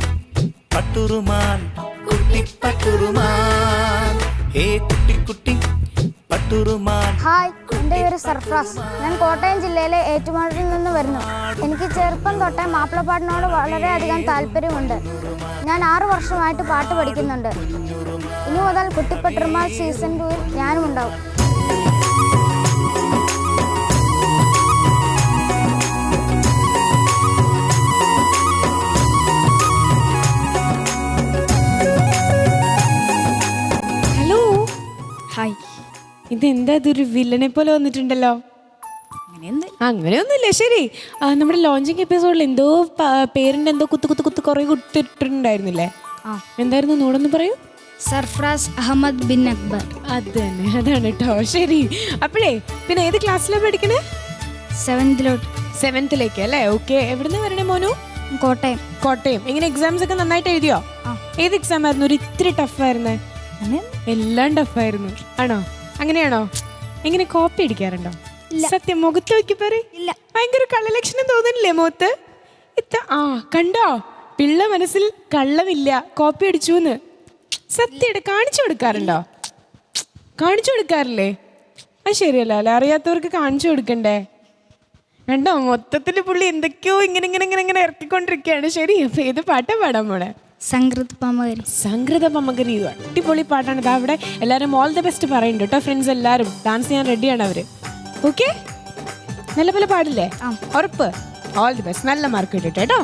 പട്ടുറുമാൽ, കുട്ടി പട്ടുറുമാൽ, ഏ കുട്ടി പട്ടുറുമാൽ. ഹായ്, എൻ്റെ പേര് സർഫ്രാസ്. ഞാൻ കോട്ടയം ജില്ലയിലെ ഏറ്റുമാനൂരിൽ നിന്ന് വരുന്നു. എനിക്ക് ചെറുപ്പം തൊട്ടേ മാപ്പിളപ്പാട്ടിനോട് വളരെയധികം താല്പര്യമുണ്ട്. ഞാൻ 6 വർഷമായിട്ട് പാട്ട് പഠിക്കുന്നുണ്ട്. ഇനി മുതൽ കുട്ടിപ്പട്ടുറുമാൽ സീസൺ 2-ൽ ഞാനും ഉണ്ടാവും. ഹായ്. ഇതെന്താ ഇതൊരു വില്ലനെ പോലെ വന്നിട്ടുണ്ടല്ലോ? അങ്ങനെയൊന്നുമില്ല. ശരി, നമ്മുടെ ലോഞ്ചിങ് എപ്പിസോഡിൽ എന്തോ പേരിൻ്റെ എന്തോ കുത്ത് കുറേ കുത്തിട്ടുണ്ടായിരുന്നില്ലേ? എന്തായിരുന്നു നോടൊന്ന് പറയൂ. സർഫ്രാസ് അഹമ്മദ് ബിൻ അക്ബർ. അത് തന്നെ, അതാണ് കേട്ടോ. ശരി, അപ്പോഴേ പിന്നെ ഏത് ക്ലാസ്സിലാണ് പഠിക്കണേ? 7th അല്ലേ? ഓക്കെ. എവിടുന്ന് വരണേ മോനു? കോട്ടയം. എങ്ങനെ എക്സാംസ് ഒക്കെ നന്നായിട്ട് എഴുതിയോ? ഏത് എക്സാം ആയിരുന്നു ഒരു ഇത്തിരി ടഫായിരുന്നേ? എല്ലാം ടഫായിരുന്നു. ആണോ? അങ്ങനെയാണോ? എങ്ങനെ കോപ്പി അടിക്കാറുണ്ടോ? സത്യം മുഖത്ത് നോക്കി പറയില്ല. ഭയങ്കര കള്ളലക്ഷണം തോന്നുന്നില്ലേ മുഖത്ത്? കണ്ടോ, പിള്ള മനസ്സിൽ കള്ളമില്ല, കോപ്പി അടിച്ചുന്ന്. സത്യം കാണിച്ചു കൊടുക്കാറില്ലേ? അത് ശരിയല്ല അല്ലേ? അറിയാത്തവർക്ക് കാണിച്ചു കൊടുക്കണ്ടേ? കണ്ടോ, മൊത്തത്തിൽ പുള്ളി എന്തൊക്കെയോ ഇങ്ങനെ ഇറക്കിക്കൊണ്ടിരിക്കുകയാണ്. ശരി, അപ്പൊ ഏത് പാട്ടാ പാടാൻ പോണേ? സംഗൃത പമകരി. അടിപൊളി പാട്ടാണ്. ഇതാ അവിടെ എല്ലാവരും ഓൾ ദ ബെസ്റ്റ് പറയുന്നുണ്ട് കേട്ടോ. ഫ്രണ്ട്സ് എല്ലാവരും ഡാൻസ് ചെയ്യാൻ റെഡിയാണ് അവര്. ഓക്കെ, നല്ല പോലെ പാടില്ലേ? ഉറപ്പ്? All the best. നല്ല മാർക്ക് കിട്ടിട്ട് കേട്ടോ.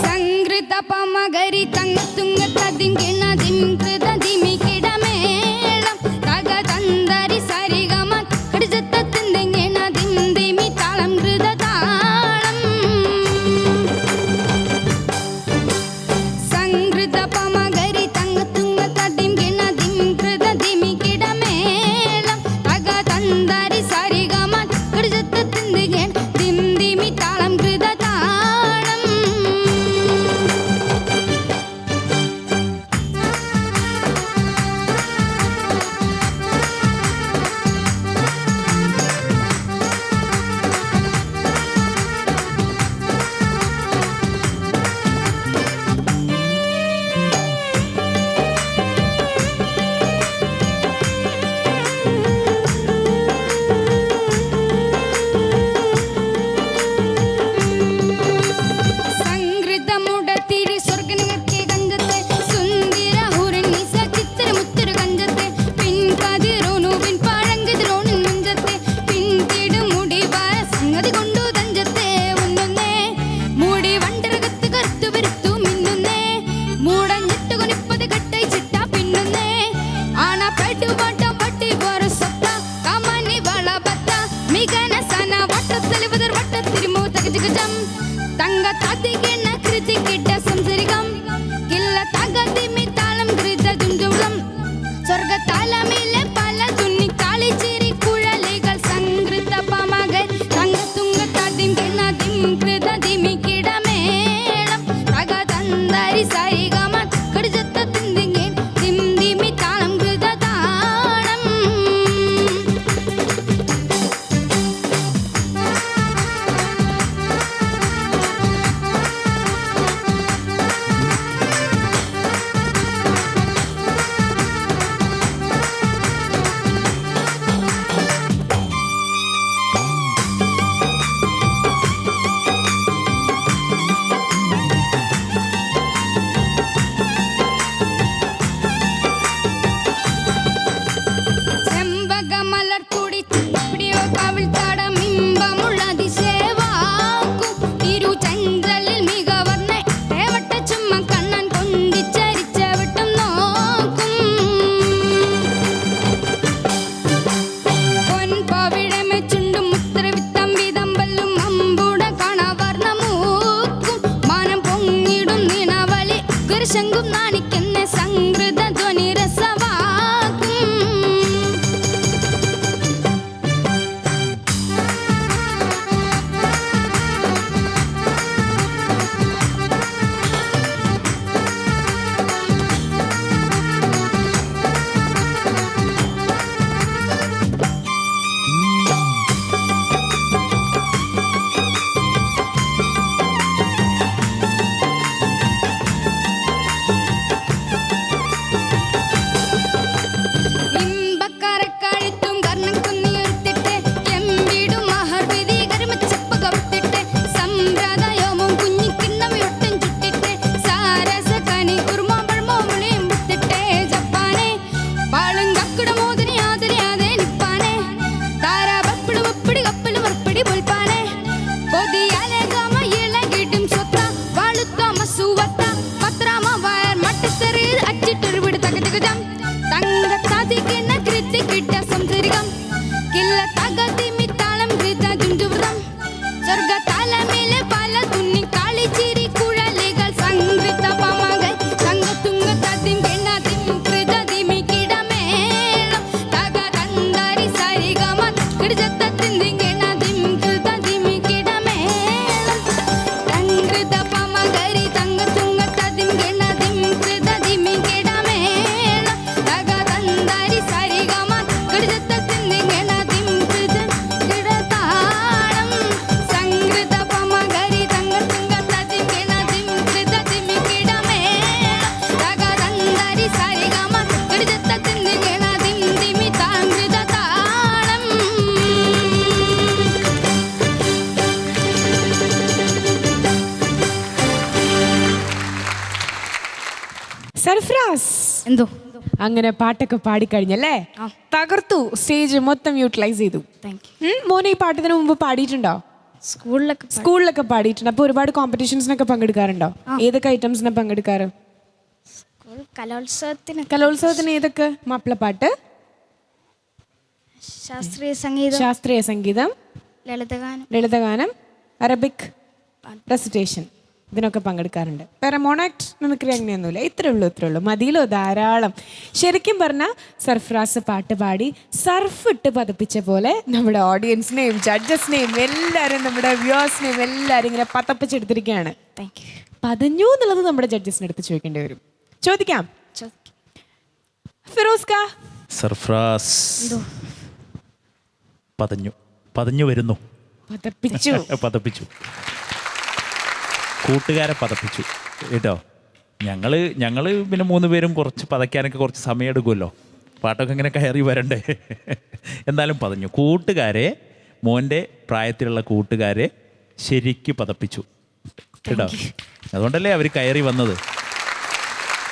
സംഗൃത പമഗരി തങ്ങത്തുങ്ങ തദിംഗിണ ദിംകൃത ദിമികിടമേളം തക തന്ദരി സരിഗമ കടിജത്ത തിന്ദിംഗിണ ദിംദിമി താളം കൃത താളം സംഗൃത പമഗരി തങ്ങത്തുങ്ങ തദിംഗിണ ദിംകൃത ദിമികിടമേളം തക തന്ദരി സരിഗമ കടിജത്ത തിന്ദിംഗിണ ദിംദിമി താളം കൃത താളം. സംഗൃതമുടത്തിരി സ്വർഗനഗത്തെ ഗഞ്ചത്തെ സുന്ദര ഹുരനിസ ചിത്രമുത്തര ഗഞ്ചത്തെ പിൻകതിരോനു പിൻപാഴങ്കതിരോണിൻ മുഞ്ചത്തെ പിൻതിടു മുടി വാര സംഗതി കൊണ്ടു തഞ്ചത്തെ ഒന്നൊന്നേ മൂടി വണ്ടരകത്ത് കറുത്തു വരുത്തു മിന്നുന്നേ മൂടഞ്ഞിട്ട് കൊനിപ്പത് കെട്ടൈ ചിട്ട പിന്നുന്നേ ആണ പെടുപാട്ടം പട്ടി പോര സൊത്ത കമനി വളപത്ത മികന സന വട്ടത്തലിവതർ വട്ടത്തിരിമോ തകജഗജം തങ്ക തതികിണ കൃതി കിട്ട സംസരികം കില്ല തകതിമി താളം കൃത ദുംജുളം സ്വർഗ താലമിലെ പല തുന്നി കാളിച്ചിരി കുഴലികൾ സംഗൃത പമകർ തങ്കത്തുങ്ക തതിംകിണ ദിംകൃത ദിമികിടമേളം തക തന്ദരി സരിഗമ കടിജത്ത തിന്ദിങ്ങിൻ ദിംദിമി താളം കൃത താളം. ചെമ്പകമലർത്തുടി ചിപ്പിടിയോ കാവിൽ താടം ഇമ്പമുള്ള ദിശേവാക്കും തിരുചന്ദ്രലിൽ മികവർണ്ണ തേവട്ട ചുമ്മ കണ്ണൻ കൊണ്ടിച്ചരിച്ച വിട്ടും നോക്കും പൊൻപാവിടമെ ചുണ്ടും മുത്തരവിത്തം വിതമ്പല്ലും അമ്പുട കാണവർണ്ണ മൂക്കും മാനം പൊങ്ങിടും നിണവലി കുരിശങ്കും നാണിക്കുന്ന സംഗൃത ധ്വനി രസവാക്കും. ഇമ്പക്കരക്കഴുത്തും കർണം കുന്നിയുർത്തിട്ട് എമ്പിടും മഹർവിധി കരുമച്ചപ്പ് കവിത്തിട്ട് സമ്പ്രദായവും കുഞ്ഞിക്കിണ്ണമയൊട്ടും ചുട്ടിട്ട് സാരസ കനി കുർമോ പഴമോ മുളിയും വിത്തിട്ട് ജപ്പാനെ പാളും കക്കുട മോദിനി ആദരിയാതെ നിപ്പാനെ താരാപപ്പിടും ഉപ്പിടി കപ്പിലും ഉറപ്പിടി പൊൽപ്പാനെ കൊതിയാലെ ഗമ ഇളകിടും സ്വത്ത വാളുത്തോമ സുവത്ത പത്രാമ വയർ മട്ടിത്തെറി അച്ചിട്ടൊരു വിട് തകജഗജം തങ്ക തതികിണ കൃതി കിട്ട സംസരികം കില്ല തകതിമി താളം കൃത ദുംജുവൃതം സ്വർഗ താലമിലെ പല തുന്നി കാളിച്ചിരി കുഴലികൾ സംഗൃത പമകർ തങ്കത്തുങ്ക തതിംകിണ ദിംകൃത ദിമികിടമേളം തക തന്ദരി സരിഗമ കടിജത്ത തിന്ദിങ്കിണ ദിംകൃത ദിമികിടമേളം സംഗൃത പമകരി തങ്കത്തുങ്ക തതിംകിണ ദിംകൃത ദിമികിടമേളം തക തന്ദരി സരിഗമ കടിജത്ത തിന്ദിങ്കിണ ദിംകൃത കിടതാളം. സംഗൃത പമകരി തങ്കത്തുങ്ക തതിംകിണ ദിംകൃത ദിമികിടമേളം തക തന്ദരി സരിഗമ കടിജത്ത തിന്ദിങ്കിണ ദിംദിമി താളം കൃത താളം. സർഫ്രാസ്, എന്തോ അങ്ങനെ പാട്ടൊക്കെ പാടിക്കഴിഞ്ഞല്ലേ? തകർത്തു, സ്റ്റേജ് മൊത്തം യൂട്ടിലൈസ് ചെയ്തു. മോനെ ഈ പാട്ടത്തിന് മുമ്പ് പാടിയിട്ടുണ്ടോ? സ്കൂളിലൊക്കെ പാടിയിട്ടുണ്ട്. അപ്പോൾ ഒരുപാട് കോമ്പറ്റീഷൻസിനൊക്കെ പങ്കെടുക്കാറുണ്ടോ? ഏതൊക്കെ ഐറ്റംസിനെ പങ്കെടുക്കാറ്? കലോത്സവത്തിന് ഏതൊക്കെ? മാപ്പിളപ്പാട്ട്, ശാസ്ത്രീയ സംഗീതം, ലളിതഗാനം, അറബിക് റെസിറ്റേഷൻ, ഇതിനൊക്കെ പങ്കെടുക്കാറുണ്ട്. വേറെ മോണാക്ട് മിമിക്രി അങ്ങനെയൊന്നുമില്ല. ഇത്രേ ഉള്ളൂ. മതിയിലോ ധാരാളം. ശരിക്കും പറഞ്ഞാൽ സർഫ്രാസ് പാട്ട് പാടി സർഫ് ഇട്ട് പതപ്പിച്ച പോലെ നമ്മുടെ ഓഡിയൻസിനെയും ജഡ്ജസിനെയും എല്ലാവരും നമ്മുടെ വ്യൂവേഴ്സിനെയും എല്ലാവരും ഇങ്ങനെ പതപ്പിച്ചെടുത്തിരിക്കുകയാണ്. പതഞ്ഞു എന്നുള്ളത് നമ്മുടെ ജഡ്ജസിന് എടുത്ത് ചോദിക്കേണ്ടി വരും. ചോദിക്കാം. ഫിറോസ്ക, സർഫ്രാസ് പതഞ്ഞു വരുന്നു. പതപ്പിച്ചു, കൂട്ടുകാരെ പതപ്പിച്ചു കേട്ടോ. ഞങ്ങൾ പിന്നെ 3 പേരും കുറച്ച് പതയ്ക്കാനൊക്കെ കുറച്ച് സമയം എടുക്കുമല്ലോ, പാട്ടൊക്കെ ഇങ്ങനെ കയറി വരണ്ടേ. എന്തായാലും പതഞ്ഞു. കൂട്ടുകാരെ, മോൻ്റെ പ്രായത്തിലുള്ള കൂട്ടുകാരെ ശരിക്ക് പതപ്പിച്ചു കേട്ടോ. അതുകൊണ്ടല്ലേ അവർ കയറി വന്നത്.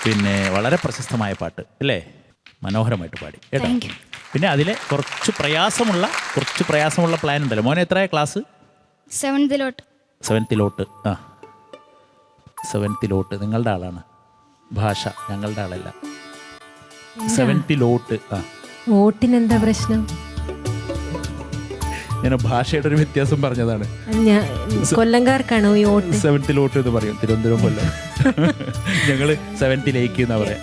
പിന്നെ വളരെ പ്രശസ്തമായ പാട്ട് അല്ലേ, മനോഹരമായിട്ട് പാടി കേട്ടോ. പിന്നെ അതിലെ കുറച്ച് പ്രയാസമുള്ള പ്ലാൻ ഉണ്ടല്ലോ. മോനെ എത്ര ക്ലാസ്? 7th. ആ 7th. നിങ്ങളുടെ ആളാണ്. ഭാഷ ഞങ്ങളുടെ ആളല്ല. 7th. ആ വോട്ടിനെന്താ പ്രശ്നം? ഞാൻ ഭാഷയുടെ ഒരു വ്യത്യാസം പറഞ്ഞതാണ്. കൊല്ലംകാർക്കാണോ ഈ വോട്ട്? 7th എന്ന് പറയും, തിരുവനന്തപുരം കൊല്ലം. ഞങ്ങള് 7th എന്നാ പറയാ.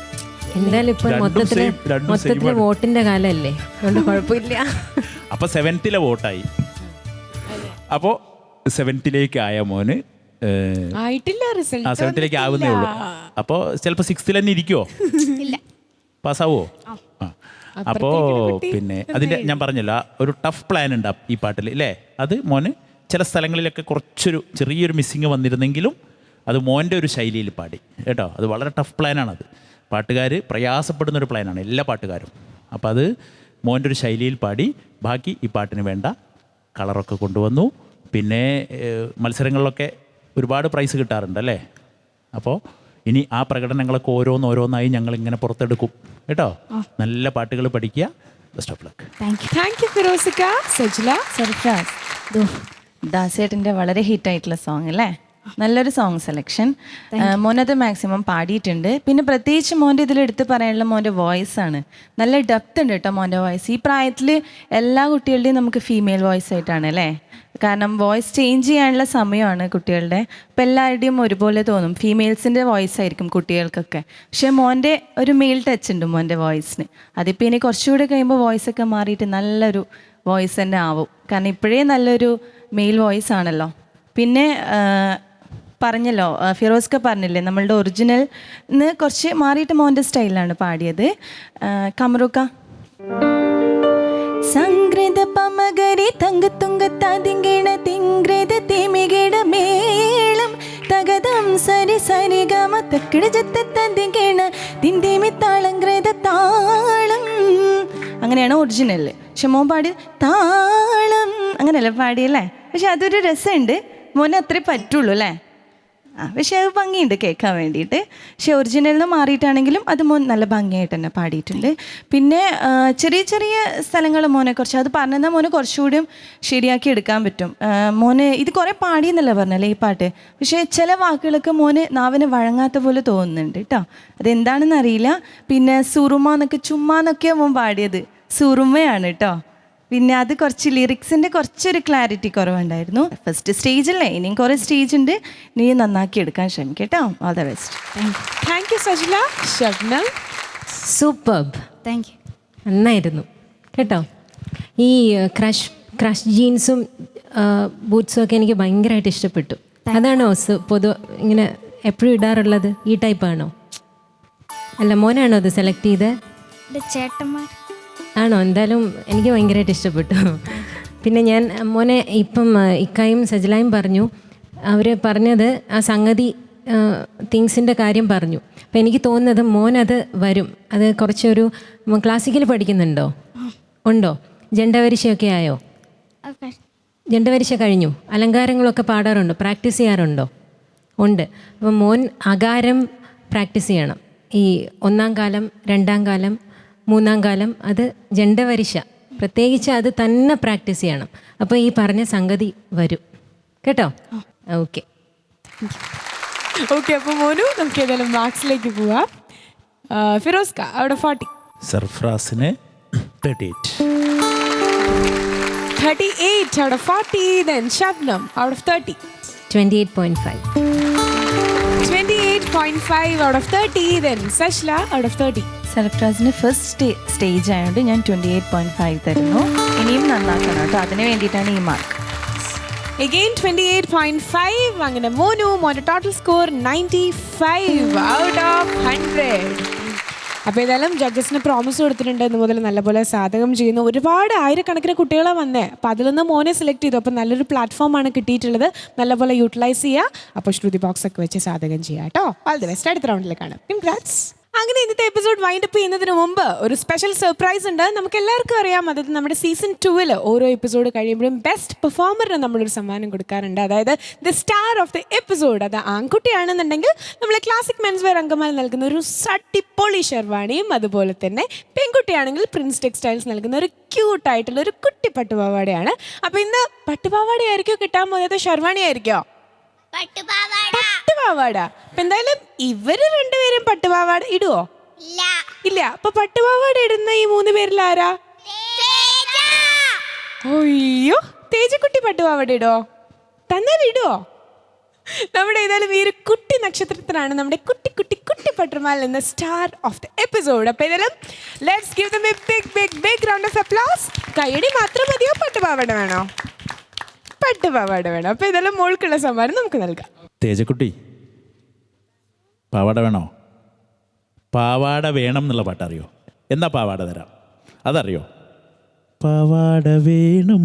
എന്തായാലും ഇപ്പൊ മൊത്തത്തില് വോട്ടിന്റെ കാലല്ലേ, അതുകൊണ്ട് കുഴപ്പമില്ല. അപ്പൊ 7th വോട്ടായി. അപ്പോ 7th ആയ മോന് ആയിട്ടില്ല, റിസൾട്ട് 7th ആവുന്നേ ഉള്ളൂ. അപ്പോ ചിലപ്പോ 6th തന്നെ ഇരിക്കുവോ? പാസ്സാവോ? അപ്പോ പിന്നെ അതിന്റെ ഞാൻ പറഞ്ഞല്ലോ, ഒരു ടഫ് പ്ലാൻ ഉണ്ട് ഈ പാട്ടിൽ അല്ലേ. അത് മോന് ചില സ്ഥലങ്ങളിലൊക്കെ ചെറിയൊരു മിസ്സിങ് വന്നിരുന്നെങ്കിലും അത് മോൻ്റെ ഒരു ശൈലിയിൽ പാടി കേട്ടോ. അത് വളരെ ടഫ് പ്ലാനാണത്. പാട്ടുകാർ പ്രയാസപ്പെടുന്നൊരു പ്ലാനാണ് എല്ലാ പാട്ടുകാരും. അപ്പോൾ അത് മോൻ്റെ ഒരു ശൈലിയിൽ പാടി. ബാക്കി ഈ പാട്ടിന് വേണ്ട കളറൊക്കെ കൊണ്ടുവന്നു. പിന്നെ മത്സരങ്ങളിലൊക്കെ ഒരുപാട് പ്രൈസ് കിട്ടാറുണ്ട് അല്ലേ. അപ്പോൾ ഇനി ആ പ്രകടനങ്ങളൊക്കെ ഓരോന്നായി ഞങ്ങളിങ്ങനെ പുറത്തെടുക്കും കേട്ടോ. നല്ല പാട്ടുകൾ പഠിക്കുക. Best of luck. Thank you ഫിറോസിക. സജ്ല, സർഫ്രാസ്, ദാസേട്ടൻ്റെ വളരെ ഹിറ്റായിട്ടുള്ള സോങ് അല്ലേ, നല്ലൊരു സോങ് സെലക്ഷൻ. മോനത് മാക്സിമം പാടിയിട്ടുണ്ട്. പിന്നെ പ്രത്യേകിച്ച് മോൻ്റെ ഇതിലെടുത്ത് പറയാനുള്ള മോൻ്റെ വോയിസ് ആണ്. നല്ല ഡെപ്ത് ഉണ്ട് കേട്ടോ മോൻ്റെ വോയിസ്. ഈ പ്രായത്തിൽ എല്ലാ കുട്ടികളുടെയും നമുക്ക് ഫീമെയിൽ വോയിസ് ആയിട്ടാണ് അല്ലേ, കാരണം വോയിസ് ചേഞ്ച് ചെയ്യാനുള്ള സമയമാണ് കുട്ടികളുടെ. ഇപ്പം എല്ലാവരുടെയും ഒരുപോലെ തോന്നും, ഫീമെയിൽസിൻ്റെ വോയിസ് ആയിരിക്കും കുട്ടികൾക്കൊക്കെ. പക്ഷേ മോൻ്റെ ഒരു മെയിൽ ടച്ച് ഉണ്ട് മോൻ്റെ വോയിസിന്. അതിപ്പോൾ ഇനി കുറച്ചുകൂടെ കഴിയുമ്പോൾ വോയിസൊക്കെ മാറിയിട്ട് നല്ലൊരു വോയിസ് തന്നെ ആവും, കാരണം ഇപ്പോഴേ നല്ലൊരു മെയിൽ വോയിസ് ആണല്ലോ. പിന്നെ പറഞ്ഞല്ലോ, ഫിറോസ്ക പറഞ്ഞില്ലേ, നമ്മളുടെ ഒറിജിനൽ കുറച്ച് മാറിയിട്ട് മോൻ്റെ സ്റ്റൈലാണ് പാടിയത്. കമറുക്ക സംഗ്രത പമകരി തങ്കത്തുങ്ക തതിങ്കിണ തിങ്ഗ്രത തിമികിട മേളം തകതം സരി സരി ഗമ തക്കിട ജത്ത തതിങ്കിണ തിന്തിമി താളങ്ഗ്രത താളം. അങ്ങനെയാണ് ഒറിജിനൽ. പക്ഷെ മോൻ പാടി താളം അങ്ങനെയല്ല പാടിയല്ലേ. പക്ഷെ അതൊരു രസമുണ്ട്. മോനെ അത്രേ പറ്റുള്ളൂ അല്ലേ. പക്ഷെ അത് ഭംഗിയുണ്ട് കേൾക്കാൻ വേണ്ടിയിട്ട്. പക്ഷെ ഒറിജിനലിൽ നിന്ന് മാറിയിട്ടാണെങ്കിലും അത് മോൻ നല്ല ഭംഗിയായിട്ട് തന്നെ പാടിയിട്ടുണ്ട്. പിന്നെ ചെറിയ സ്ഥലങ്ങൾ മോനെ കുറച്ച് അത് പറഞ്ഞാൽ മോനെ കുറച്ചുകൂടിയും ശരിയാക്കി എടുക്കാൻ പറ്റും. മോന് ഇത് കുറേ പാടിയെന്നല്ല പറഞ്ഞല്ലേ ഈ പാട്ട്, പക്ഷേ ചില വാക്കുകളൊക്കെ മോന് നാവിന് വഴങ്ങാത്ത പോലെ തോന്നുന്നുണ്ട് കേട്ടോ. അതെന്താണെന്ന് അറിയില്ല. പിന്നെ സുറുമ എന്നൊക്കെ ചുമ്മാന്നൊക്കെയാണ് മോൻ പാടിയത്, സുറുമയാണ് കേട്ടോ. പിന്നെ അത് കുറച്ച് ലിറിക്സിൻ്റെ കുറച്ചൊരു ക്ലാരിറ്റി കുറവുണ്ടായിരുന്നു. ഫസ്റ്റ് സ്റ്റേജല്ലേ, ഇനിയും കുറേ സ്റ്റേജ് ഉണ്ട്, നീ നന്നാക്കി എടുക്കാൻ ശ്രമിക്കാം കേട്ടോ. All the best. Thank U Sajla. Shabnam, superb. Thank you, നന്നായിരുന്നു കേട്ടോ. ഈ ക്രഷ് ജീൻസും ബൂട്ട്സും ഒക്കെ എനിക്ക് ഭയങ്കരമായിട്ട് ഇഷ്ടപ്പെട്ടു. അതാണോ ഇങ്ങനെ എപ്പോഴും ഇടാറുള്ളത്? ഈ ടൈപ്പാണോ? അല്ല, മോനാണോ അത് സെലക്ട് ചെയ്തത്? ചേട്ടന്മാർ ആണോ? എന്തായാലും എനിക്ക് ഭയങ്കരമായിട്ട് ഇഷ്ടപ്പെട്ടു. പിന്നെ ഞാൻ മോനെ ഇപ്പം ഇക്കായും സജലായും പറഞ്ഞു, അവർ പറഞ്ഞത് ആ സംഗതി തിങ്സിൻ്റെ കാര്യം പറഞ്ഞു. അപ്പം എനിക്ക് തോന്നുന്നത് മോനത് വരും. അത് കുറച്ചൊരു ക്ലാസിക്കൽ പഠിക്കുന്നുണ്ടോ? ഉണ്ടോ? ജണ്ടവരിശയൊക്കെ ആയോ? ജണ്ടവരിശ കഴിഞ്ഞു. അലങ്കാരങ്ങളൊക്കെ പാടാറുണ്ടോ? പ്രാക്ടീസ് ചെയ്യാറുണ്ടോ? ഉണ്ട്. അപ്പം മോൻ അകാരം പ്രാക്ടീസ് ചെയ്യണം. ഈ 1-ാം കാലം 2-ാം കാലം 3-ാം കാലം അത് ജണ്ടവരിശ പ്രത്യേകിച്ച് അത് തന്നെ പ്രാക്ടീസ് ചെയ്യണം. അപ്പോൾ ഈ പറഞ്ഞ സംഗതി വരും കേട്ടോ. ഓക്കെ ഓക്കെ, അപ്പോൾ മോനു നമുക്ക് ഏതായാലും മാർക്സിലേക്ക് പോവാം. ഫിറോസ്ക out of 40. സർഫ്രാസിന് 38. 38 out of 40. Then Shabnam out of 30. 28.5. 28.5 out of 30. Then Sashla out of 30. സർഫ്രാസിന് ഫസ്റ്റ് സ്റ്റേജ് ആയതുകൊണ്ട് ഞാൻ 28.5 തരുന്നു. ഇനിയും നന്നാക്കണം കേട്ടോ, അതിന് വേണ്ടിയിട്ടാണ് ഈ മാർക്ക്. Again 28.5. അങ്ങനെ മോന്റെ ടോട്ടൽ സ്കോർ 95 out of 100. അപ്പോൾ ഏതായാലും ജഡ്ജസിന് പ്രോമിസ് കൊടുത്തിട്ടുണ്ട് ഇന്ന് മുതൽ നല്ലപോലെ സാധകം ചെയ്യുന്ന ഒരുപാട് ആയിരക്കണക്കിന് കുട്ടികളാണ് വന്നേ. അപ്പോൾ അതിൽ നിന്ന് മോനെ സെലക്ട് ചെയ്തു. അപ്പോൾ നല്ലൊരു പ്ലാറ്റ്ഫോമാണ് കിട്ടിയിട്ടുള്ളത്, നല്ലപോലെ യൂട്ടിലൈസ് ചെയ്യുക. അപ്പോൾ ശ്രുതി ബോക്സ് ഒക്കെ വെച്ച് സാധകം ചെയ്യുക കേട്ടോ. All the best. അടുത്ത റൗണ്ടിൽ കാണാം. കൺഗ്രാറ്റ്സ്. അങ്ങനെ ഇന്നത്തെ എപ്പിസോഡ് വൈൻഡ് അപ്പ് ചെയ്യുന്നതിന് മുമ്പ് ഒരു സ്പെഷ്യൽ സർപ്രൈസ് ഉണ്ട്. നമുക്ക് എല്ലാവർക്കും അറിയാം, അതായത് നമ്മുടെ സീസൺ 2 ഓരോ എപ്പിസോഡ് കഴിയുമ്പോഴും ബെസ്റ്റ് പെർഫോമറിന് നമ്മളൊരു സമ്മാനം കൊടുക്കാറുണ്ട്. അതായത് the star of the episode. അത് ആൺകുട്ടിയാണെന്നുണ്ടെങ്കിൽ നമ്മൾ ക്ലാസിക് മെൻസ് വെയർ അങ്കമാലി നൽകുന്ന ഒരു സട്ടിപ്പൊളി ഷെർവാണിയും, അതുപോലെ തന്നെ പെൺകുട്ടിയാണെങ്കിൽ പ്രിൻസ് ടെക്സ്റ്റൈൽസ് നൽകുന്ന ഒരു ക്യൂട്ടായിട്ടുള്ള ഒരു കുട്ടി പട്ടുപാവാടയാണ്. അപ്പോൾ ഇന്ന് പട്ടുപാവാടയായിരിക്കും കിട്ടാൻ പോകുന്നത്, ഷെർവാണി ആയിരിക്കോ? പട്ടുപാവാട. അപ്പൊ എന്തായാലും ഇവര് രണ്ടുപേരും പട്ടുപാവാട ഇടുവോ? ഇല്ല. അപ്പൊ പട്ടുപാവാട ഇടുന്ന ഈ 3 പേരിൽ ആരാ? അയ്യോ, തേജക്കുട്ടി പട്ടുപാവാട ഇടോ? തന്നാൽ ഇടുവോ? നമ്മുടെ ഏതായാലും ഈ ഒരു കുട്ടി നക്ഷത്രത്തിനാണ് നമ്മുടെ കുട്ടി കുട്ടി കുട്ടി പട്ടുമാൽ എന്ന സ്റ്റാർ ഓഫ് ദ എപ്പിസോഡ്. അപ്പൊ ഏതായാലും let's give them a big big big round of applause. കൈയടി മാത്രം മതിയോ, പട്ടുപാവാട വേണോ? പട്ടുപാവാട വേണം. അപ്പൊ ഇതെല്ലാം മോൾക്കുള്ള സമ്മാനം നമുക്ക് നൽകാം. തേജക്കുട്ടി, പാവാട വേണോ? പാവാട വേണം എന്നുള്ള പാട്ട് അറിയോ? എന്നാ പാവാട തരാം, അതറിയോ? പാവാട വേണം,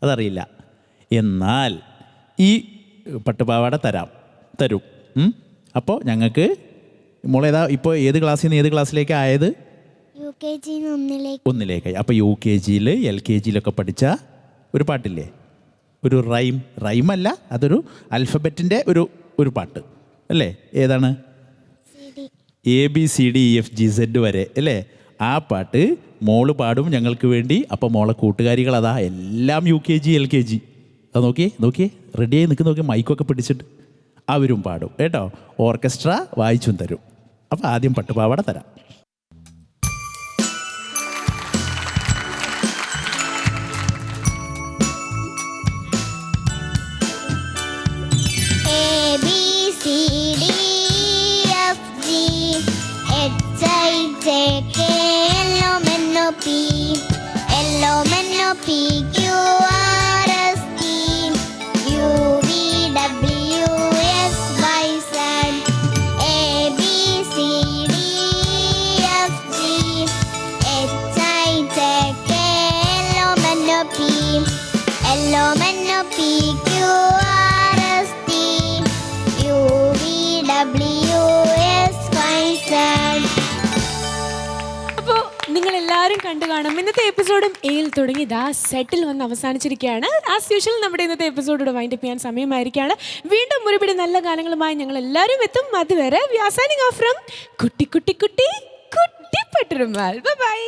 അതറിയില്ല. എന്നാൽ ഈ പട്ടുപാവാട തരും. അപ്പോൾ ഞങ്ങൾക്ക് മോളേതാ ഇപ്പോൾ ഏത് ക്ലാസ്സിൽ നിന്ന് ഏത് ക്ലാസ്സിലേക്ക് ആയത്? UKG 1ലേക്ക്. അപ്പോൾ UKG LKG പഠിച്ച ഒരു പാട്ടില്ലേ, ഒരു റൈമല്ല, അതൊരു അൽഫബറ്റിൻ്റെ ഒരു പാട്ട് അല്ലേ? ഏതാണ്? ABCDEFGZ വരെ അല്ലേ? ആ പാട്ട് മോള് പാടും ഞങ്ങൾക്ക് വേണ്ടി. അപ്പോൾ മോളെ കൂട്ടുകാരികൾ അതാ എല്ലാം UKG LKG. അത് നോക്കിയേ റെഡിയായി നോക്കി മൈക്കൊക്കെ പിടിച്ചിട്ട് അവരും പാടും കേട്ടോ. ഓർക്കസ്ട്ര വായിച്ചും തരും. അപ്പോൾ ആദ്യം പട്ടുപാവാട തരാം. എല്ലാവരും കണ്ടു കാണും. ഇന്നത്തെ എപ്പിസോഡും എയിൽ തുടങ്ങി ഇതാ സെറ്റിൽ വന്ന് അവസാനിച്ചിരിക്കുകയാണ്. ആസ് യൂഷ്വൽ നമ്മുടെ ഇന്നത്തെ എപ്പിസോഡോട് വൈൻഡപ്പ് ചെയ്യാൻ സമയമായിരിക്കുകയാണ്. വീണ്ടും ഒരുപിടി നല്ല ഗാനങ്ങളുമായി ഞങ്ങൾ എല്ലാവരും എത്തും. അതുവരെ we are signing off from Kutty Kutty Kutty കുട്ടി പട്ടുറുമാൽ. Bye bye.